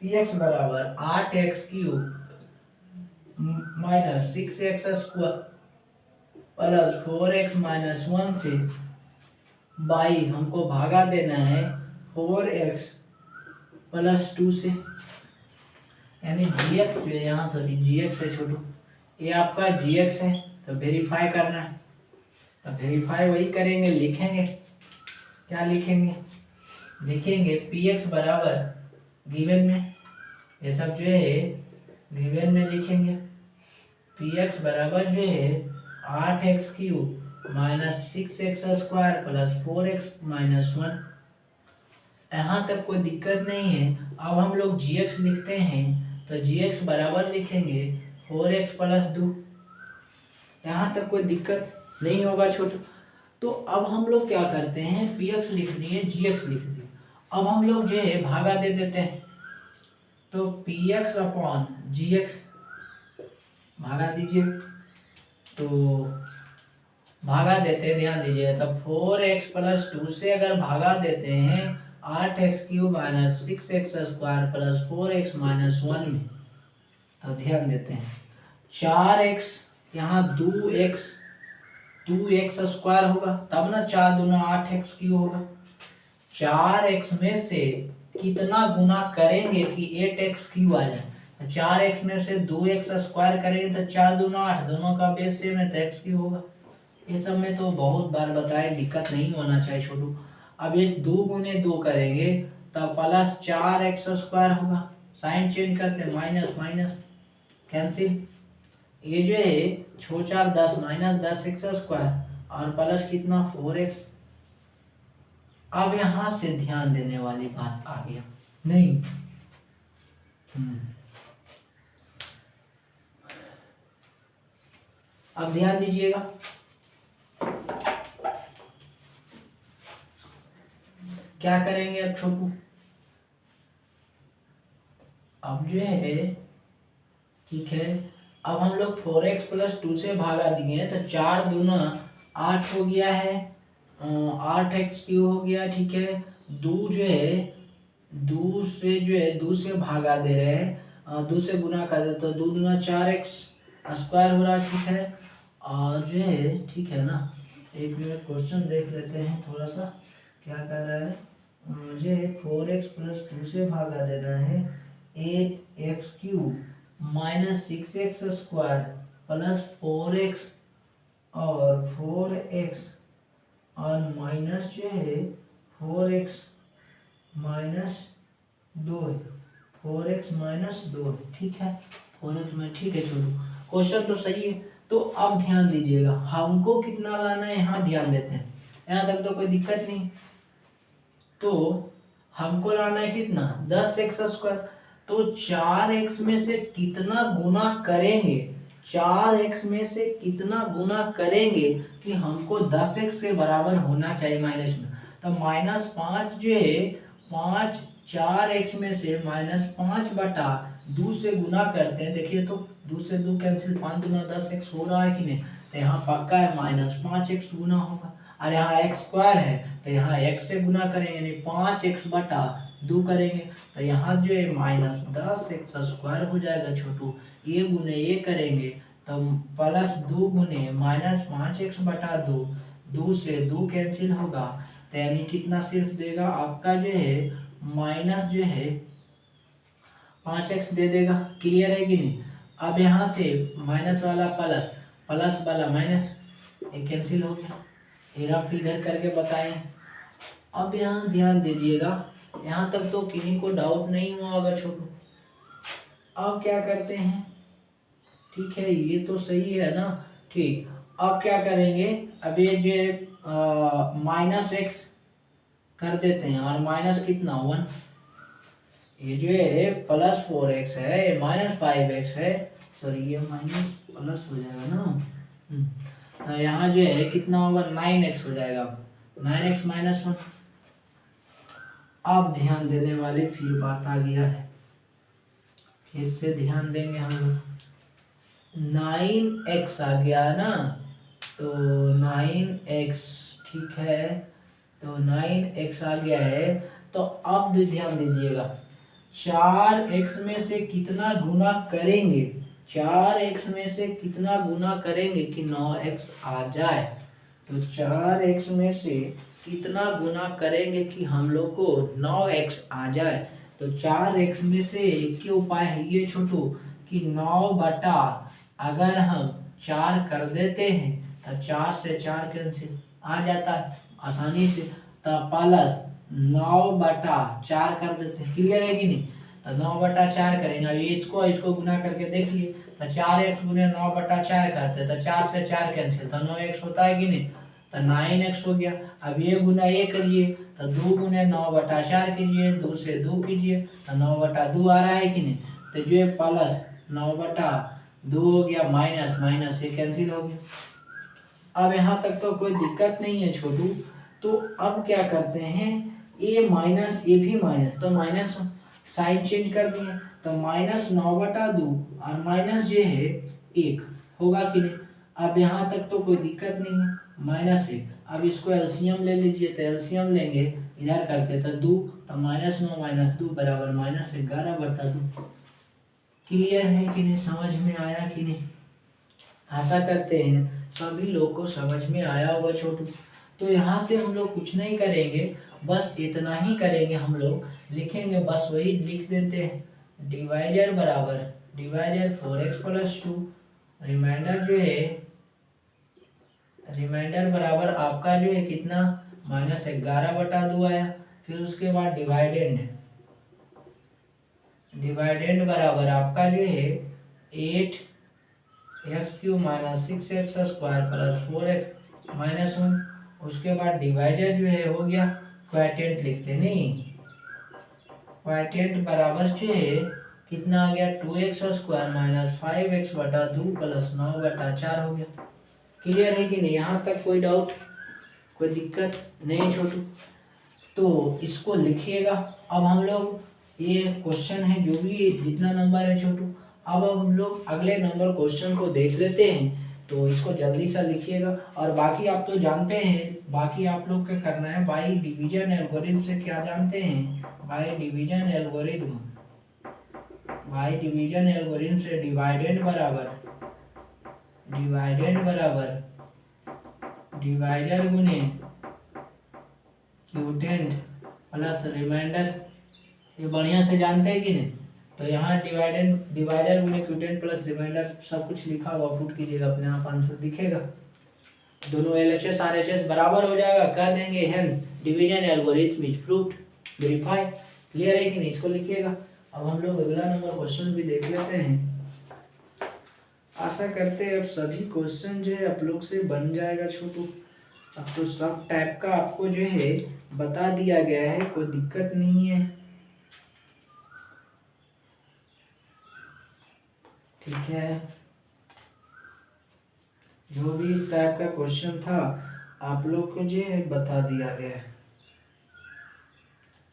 px बराबर 8x³ minus 6x² plus 4x minus 1 से बाई हमको भागा देना है 4x प्लस 2 से, यानी gx जो है यहाँ सॉरी gx है छोटू, ये आपका gx है, तो वेरीफाई करना है। तो वेरीफाई वही करेंगे, लिखेंगे क्या लिखेंगे, लिखेंगे px बराबर गिवन में, ये सब जो है गिवन में लिखेंगे। पी एक्स बराबर जो है 8x³ minus 6x² plus 4x-1। यहाँ तक कोई दिक्कत नहीं है। अब हम लोग gx लिखते हैं तो gx बराबर लिखेंगे 4x प्लस 2। यहाँ तक कोई दिक्कत नहीं होगा छोटू। तो अब हम लोग क्या करते हैं, px लिख दिए, gx लिख दिए। अब हम लोग जो है भागा दे देते हैं, तो px अपॉन gx भागा दीजिए, तो भागा देते हैं, ध्यान दीजिए। तब 4x प्लस 2 से अगर भागा देते हैं 8x³ minus 6x² plus 4x-1 में, तो ध्यान देते हैं 4x यहाँ 2x² होगा, तब ना 4 दूना 8x³ होगा। 4x में से कितना गुना करेंगे कि 8x³ आ जाए। 4x में से 2x² करेंगे तो 4 दूना 8, दोनों का बेस सेम है तो x³ होगा। ये सब में तो बहुत बार बताए, दिक्कत नहीं होना चाहिए छोटू। अब ये 2 गुने 2 करेंगे तब प्लस 4x² होगा, साइन चेंज करते माइनस माइनस कैंसिल। ये जो है 6 4 10 माइनस 10x² और प्लस कितना 4x। अब यहाँ से ध्यान देने वाली बात आ गया नहीं। अब ध्यान दीजिएगा, क्या करेंगे अब छोटू। अब जो है ठीक है, अब हम लोग 4x प्लस 2 से भागा दिए तो 4 दूना 8 हो गया है, 8x³ हो गया, ठीक है। 2 जो है 2 से जो है 2 से भागा दे रहे हैं, 2 से गुना कर दे तो 2 दूना 4x² हो रहा, ठीक है। और जो है ठीक है ना, एक मिनट क्वेश्चन देख लेते हैं थोड़ा सा क्या कर रहा है। मुझे 4x प्लस 2 से भागा देना है 8x³ minus 6x² plus 4x और 4x और माइनस जो है 4x माइनस 2 है, 4x माइनस 2 है, ठीक है। 4x में ठीक है छोटू, क्वेश्चन तो सही है। तो अब ध्यान दीजिएगा, हमको कितना लाना है यहाँ ध्यान देते हैं, यहाँ तक तो कोई दिक्कत नहीं। तो हमको लाना है कितना 10x², तो 4x में से कितना गुना करेंगे, 4x में से कितना गुना करेंगे कि हमको 10x के बराबर होना चाहिए माइनस में। तो -5 जो है 5 4x में से -5 बटा 2 से गुना करते हैं, देखिए तो 2 से 2 कैंसिल, 5 दूना 10x हो रहा है कि नहीं। तो यहाँ पक्का है -5x गुना होगा, और यहाँ x² है तो यहाँ x से गुना करेंगे यानी 5x बटा 2 करेंगे, तो यहाँ जो है -10x² हो जाएगा छोटू। ये गुने ये करेंगे तो प्लस 2 गुने -5x बटा 2, 2 से 2 कैंसिल होगा, तो यानी कितना सिर्फ देगा आपका जो है माइनस जो है 5x दे देगा। क्लियर है कि नहीं। अब यहाँ से माइनस वाला प्लस, प्लस वाला माइनस, ये कैंसिल हो गया। हेरा फेरी इधर करके बताएं। अब यहाँ ध्यान दीजिएगा, यहाँ तक तो किसी को डाउट नहीं हुआ होगा छोटू। अब क्या करते हैं, ठीक है ये तो सही है ना, ठीक। अब क्या करेंगे, अब ये जो -x कर देते हैं और माइनस कितना 1, ये जो है प्लस 4x है, ये -5x है, सॉरी ये माइनस प्लस हो जाएगा ना, तो यहाँ जो है कितना होगा 9x हो जाएगा, 9x माइनस 1। अब ध्यान देने वाली फिर बात आ गया है, फिर से ध्यान देंगे हम लोग। 9x आ गया ना, तो 9x ठीक है, तो 9x आ गया है। तो अब ध्यान दीजिएगा 4x में से कितना गुना करेंगे, 4x में से कितना गुना करेंगे कि 9x आ जाए। तो 4x में से कितना गुना करेंगे कि हम लोग को 9x आ जाए। तो 4x में से एक ही उपाय है ये छोटू कि 9 बटा अगर हम 4 कर देते हैं तो 4 से 4 कैंसिल आ जाता है आसानी से, तो प्लस 9/4 कर देते हैं। क्लियर है कि नहीं? तो 9/4 करेंगे। अब इसको इसको गुना करके देख लिए तो 4x गुने 9/4 करते तो 4 से 4 कैंसिल तो 9x होता है कि नहीं? तो 9x हो गया। अब ये गुना ये करिए तो 2 गुने 9/4 कीजिए, 2 से 2 कीजिए तो 9/2 आ रहा है कि नहीं? तो जो प्लस 9/2 हो गया, माइनस माइनस ये कैंसिल हो गया। अब यहाँ तक तो कोई दिक्कत नहीं है छोटू। तो अब क्या करते हैं, ए माइनस ए भी माइनस, तो माइनस साइन चेंज कर दिए तो -9/2 और माइनस ये है 1 होगा कि नहीं? अब यहाँ तक तो कोई दिक्कत नहीं है, -1। अब इसको एलसीएम ले लीजिए तो एलसीएम लेंगे इधर करते तो 2 तो -9 - 2 बराबर -11/2। क्लियर है कि नहीं? समझ में आया कि नहीं? आशा करते हैं सभी लोग को समझ में आया होगा छोटू। तो यहाँ से हम लोग कुछ नहीं करेंगे, बस इतना ही करेंगे। हम लोग लिखेंगे, बस वही लिख देते हैं, डिवाइजर बराबर डिवाइजर 4x+2, रिमाइंडर जो है रिमाइंडर बराबर आपका जो है कितना, -11/2 आया। फिर उसके बाद डिवाइडेंड बराबर आपका जो है 8x³ - 6x² + 4x - 1। उसके बाद डिवाइजर जो है हो गया, क्वोटिएंट लिखते नहीं, क्वोटिएंट बराबर जो है कितना आ गया, 2x² - 5x/2 + 9/4 हो गया। क्लियर है कि नहीं? यहाँ तक कोई डाउट, कोई दिक्कत नहीं छोटू? तो इसको लिखिएगा। अब हम लोग ये क्वेश्चन है जो भी जितना नंबर है छोटू, अब हम लोग अगले नंबर क्वेश्चन को देख लेते हैं। तो इसको जल्दी से लिखिएगा। और बाकी आप तो जानते हैं, बाकी आप लोग क्या करना है, बाई डिवीजन एल्गोरिथम से क्या जानते हैं, बाई डिवीजन एल्गोरिथम से डिवाइडेंड बराबर डिवाइजर गुने क्वोटिएंट प्लस रिमाइंडर। ये बढ़िया से जानते हैं कि नहीं? तो यहाँ डिवाइडर गुने क्वोटिएंट प्लस रिमाइंडर सब कुछ लिखा हुआ, पुट कीजिएगा, अपने आप आंसर दिखेगा। दोनों LHS RHS बराबर हो जाएगा, कर देंगे, hence division algorithm is proved, verify. Clear है कि नहीं? इसको लिखिएगा। अब हम लोग अगला नंबर क्वेश्चन भी देख लेते हैं। आशा करते हैं अब सभी क्वेश्चन जो है आप लोग से बन जाएगा छोटू। अब तो सब टाइप का आपको जो है बता दिया गया है, कोई दिक्कत नहीं है। ठीक है, जो भी इस टाइप का क्वेश्चन था आप लोग को जो है बता दिया गया है।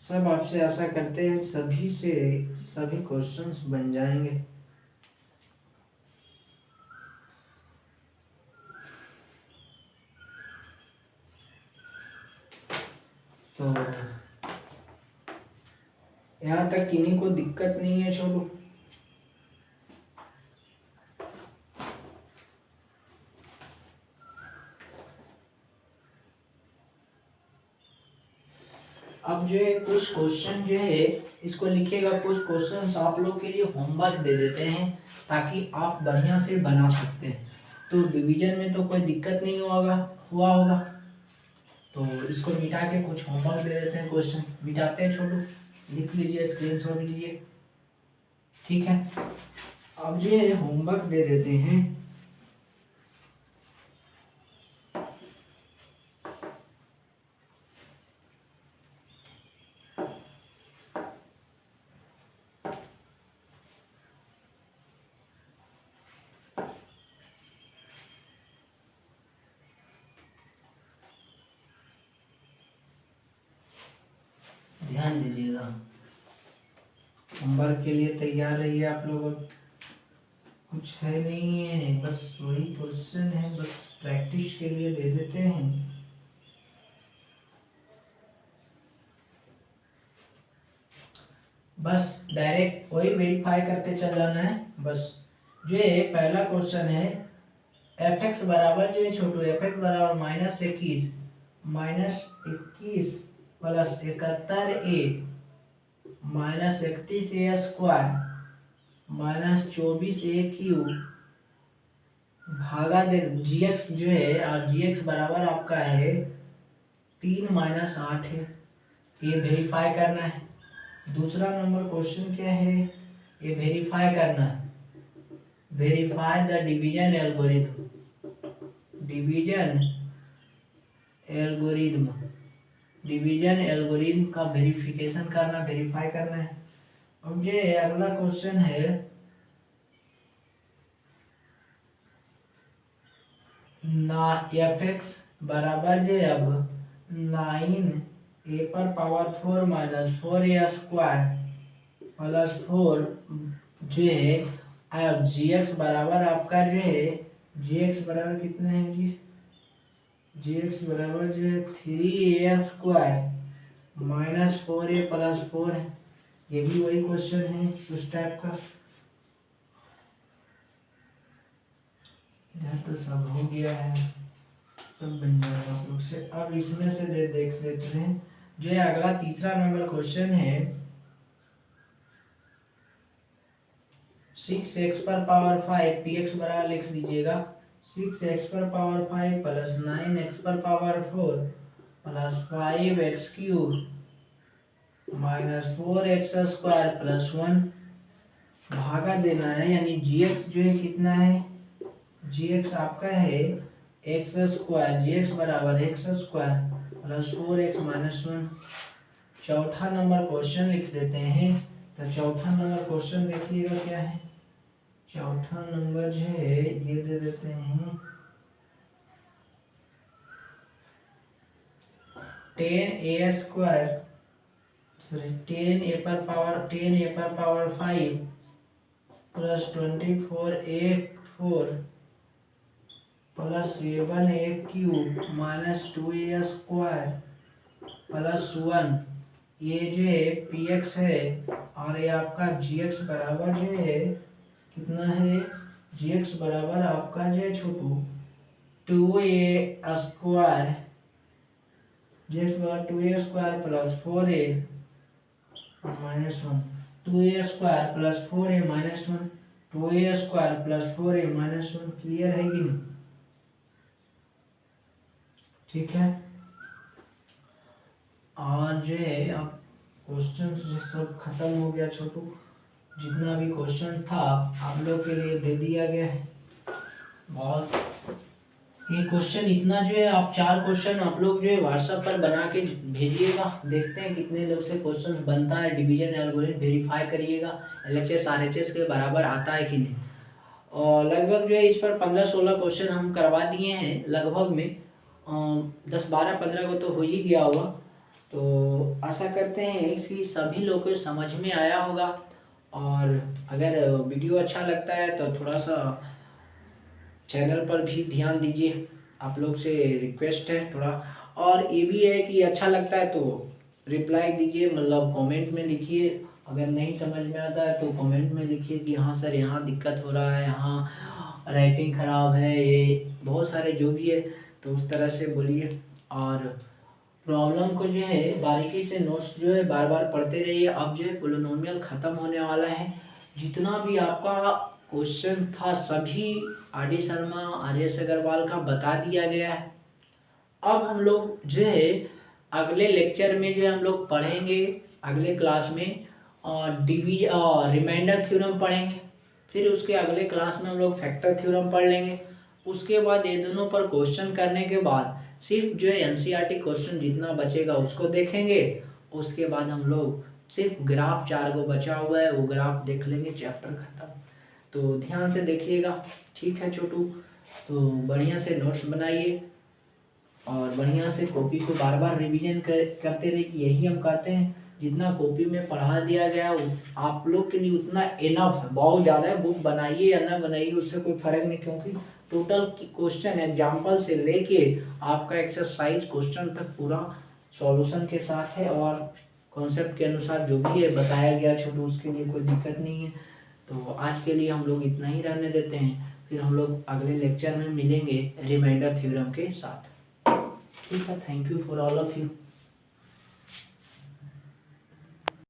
सब आपसे आशा करते हैं सभी से सभी क्वेश्चंस बन जाएंगे। तो यहाँ तक किन्हीं को दिक्कत नहीं है छोटू? अब जो है कुछ क्वेश्चन जो है इसको लिखिएगा, कुछ क्वेश्चन आप लोग के लिए होमवर्क दे देते हैं ताकि आप बढ़िया से बना सकते हैं। तो डिवीजन में तो कोई दिक्कत नहीं हुआ होगा। तो इसको मिटा के कुछ होमवर्क दे देते हैं, क्वेश्चन मिटाते हैं छोटू, लिख लीजिए, स्क्रीनशॉट लीजिए। ठीक है, अब जो है होमवर्क दे देते हैं। ध्यान दीजिएगा, होमवर्क के लिए तैयार रहिए आप लोग। कुछ है नहीं है, बस वही क्वेश्चन है, बस प्रैक्टिस के लिए दे देते हैं। बस डायरेक्ट वही वेरीफाई करते चल जाना है। बस ये पहला क्वेश्चन है, fx बराबर जो है छोटू, fx बराबर -21 प्लस 71a -31a² -24a³ भागा दे gx जो है, और gx बराबर आपका है 3 - 8 है। ये वेरीफाई करना है। दूसरा नंबर क्वेश्चन क्या है, ये वेरीफाई करना है, verify the division algorithm, division algorithm, division algorithm का वेरिफिकेशन करना, वेरीफाई करना है। अब ये अगला क्वेश्चन है, ना एफ एक्स बराबर जो अब 9 a पर पावर 4 माइनस 4a² प्लस 4 जो है, अब जी एक्स बराबर आपका जो है, जी एक्स बराबर कितना है जी, जी एक्स बराबर जो है 3a² माइनस 4a प्लस 4 है। ये भी वही क्वेश्चन है उस टाइप का। इधर तो सब हो गया है, सब बन जाएगा आप लोग से। अब इसमें से देख लेते हैं जो है अगला तीसरा नंबर क्वेश्चन है, 6x पर पावर 5 px बराबर लिख लीजिएगा 6x पर पावर 5 प्लस 9x पर power 4 plus 5x³ minus 4x² plus 1 भागा देना है, यानी gx जो है कितना है, gx आपका है x², gx बराबर x² प्लस 4x माइनस 1। चौथा नंबर क्वेश्चन लिख देते हैं। तो चौथा नंबर क्वेश्चन देखिएगा क्या है, चौथा नंबर जो है ये दे देते हैं 10a पर power 5 plus 24a² plus 7a³ minus 2a² plus 1, ये जो है px है और ये आपका gx बराबर जो है कितना है, gx बराबर आपका जो है छोटू 2a² gx बराबर 2a² plus 4a minus 1, 2a² plus 4a minus 1, 2a² plus 4a minus 1। Clear है कि नहीं, ठीक है। और जो है अब क्वेश्चन जो सब खत्म हो गया छोटू, जितना भी क्वेश्चन था आप लोग के लिए दे दिया गया है। बहुत ये क्वेश्चन इतना जो है, आप 4 क्वेश्चन आप लोग जो है व्हाट्सएप पर बना के भेजिएगा, देखते हैं कितने लोग से क्वेश्चन बनता है। डिवीजन एल्गोरिथम वेरीफाई करिएगा एलएचएस आरएचएस के बराबर आता है कि नहीं। और लगभग जो है इस पर 15-16 क्वेश्चन हम करवा दिए हैं, लगभग में 10-12-15 को तो हो ही गया होगा। तो आशा करते हैं कि सभी लोग को समझ में आया होगा। और अगर वीडियो अच्छा लगता है तो थोड़ा सा चैनल पर भी ध्यान दीजिए, आप लोग से रिक्वेस्ट है थोड़ा। और ये भी है कि अच्छा लगता है तो रिप्लाई दीजिए, मतलब कमेंट में लिखिए। अगर नहीं समझ में आता है तो कमेंट में लिखिए कि हाँ सर यहाँ दिक्कत हो रहा है, यहाँ राइटिंग ख़राब है, ये बहुत सारे जो भी है तो उस तरह से बोलिए। और प्रॉब्लम को जो है बारीकी से नोट्स जो है बार बार पढ़ते रहिए। अब जो है पोलिनोमियल ख़त्म होने वाला है, जितना भी आपका क्वेश्चन था सभी आर.डी. शर्मा, आर.एस. अग्रवाल का बता दिया गया है। अब हम लोग जो है अगले लेक्चर में जो है हम लोग पढ़ेंगे, अगले क्लास में रिमाइंडर थ्योरम पढ़ेंगे। फिर उसके अगले क्लास में हम लोग फैक्टर थ्योरम पढ़ लेंगे। उसके बाद ये दोनों पर क्वेश्चन करने के बाद सिर्फ जो है एनसीईआरटी क्वेश्चन जितना बचेगा उसको देखेंगे। उसके बाद हम लोग सिर्फ ग्राफ 4 को बचा हुआ है वो ग्राफ देख लेंगे, चैप्टर खत्म। तो ध्यान से देखिएगा, ठीक है छोटू। तो बढ़िया से नोट्स बनाइए और बढ़िया से कॉपी को बार बार रिवीजन करते रहिए। यही हम कहते हैं, जितना कॉपी में पढ़ा दिया गया आप लोग के लिए उतना इनफ है। बहुत ज़्यादा है, बुक बनाइए या ना बनाइए उससे कोई फर्क नहीं, क्योंकि टोटल क्वेश्चन एग्जाम्पल से लेके आपका एक्सरसाइज क्वेश्चन तक पूरा सॉल्यूशन के साथ है और कॉन्सेप्ट के अनुसार जो भी है बताया गया छोटू, उसके लिए कोई दिक्कत नहीं है। तो आज के लिए हम लोग इतना ही रहने देते हैं, फिर हम लोग अगले लेक्चर में मिलेंगे रिमाइंडर थ्योरम के साथ। ठीक है, thank you for all of you.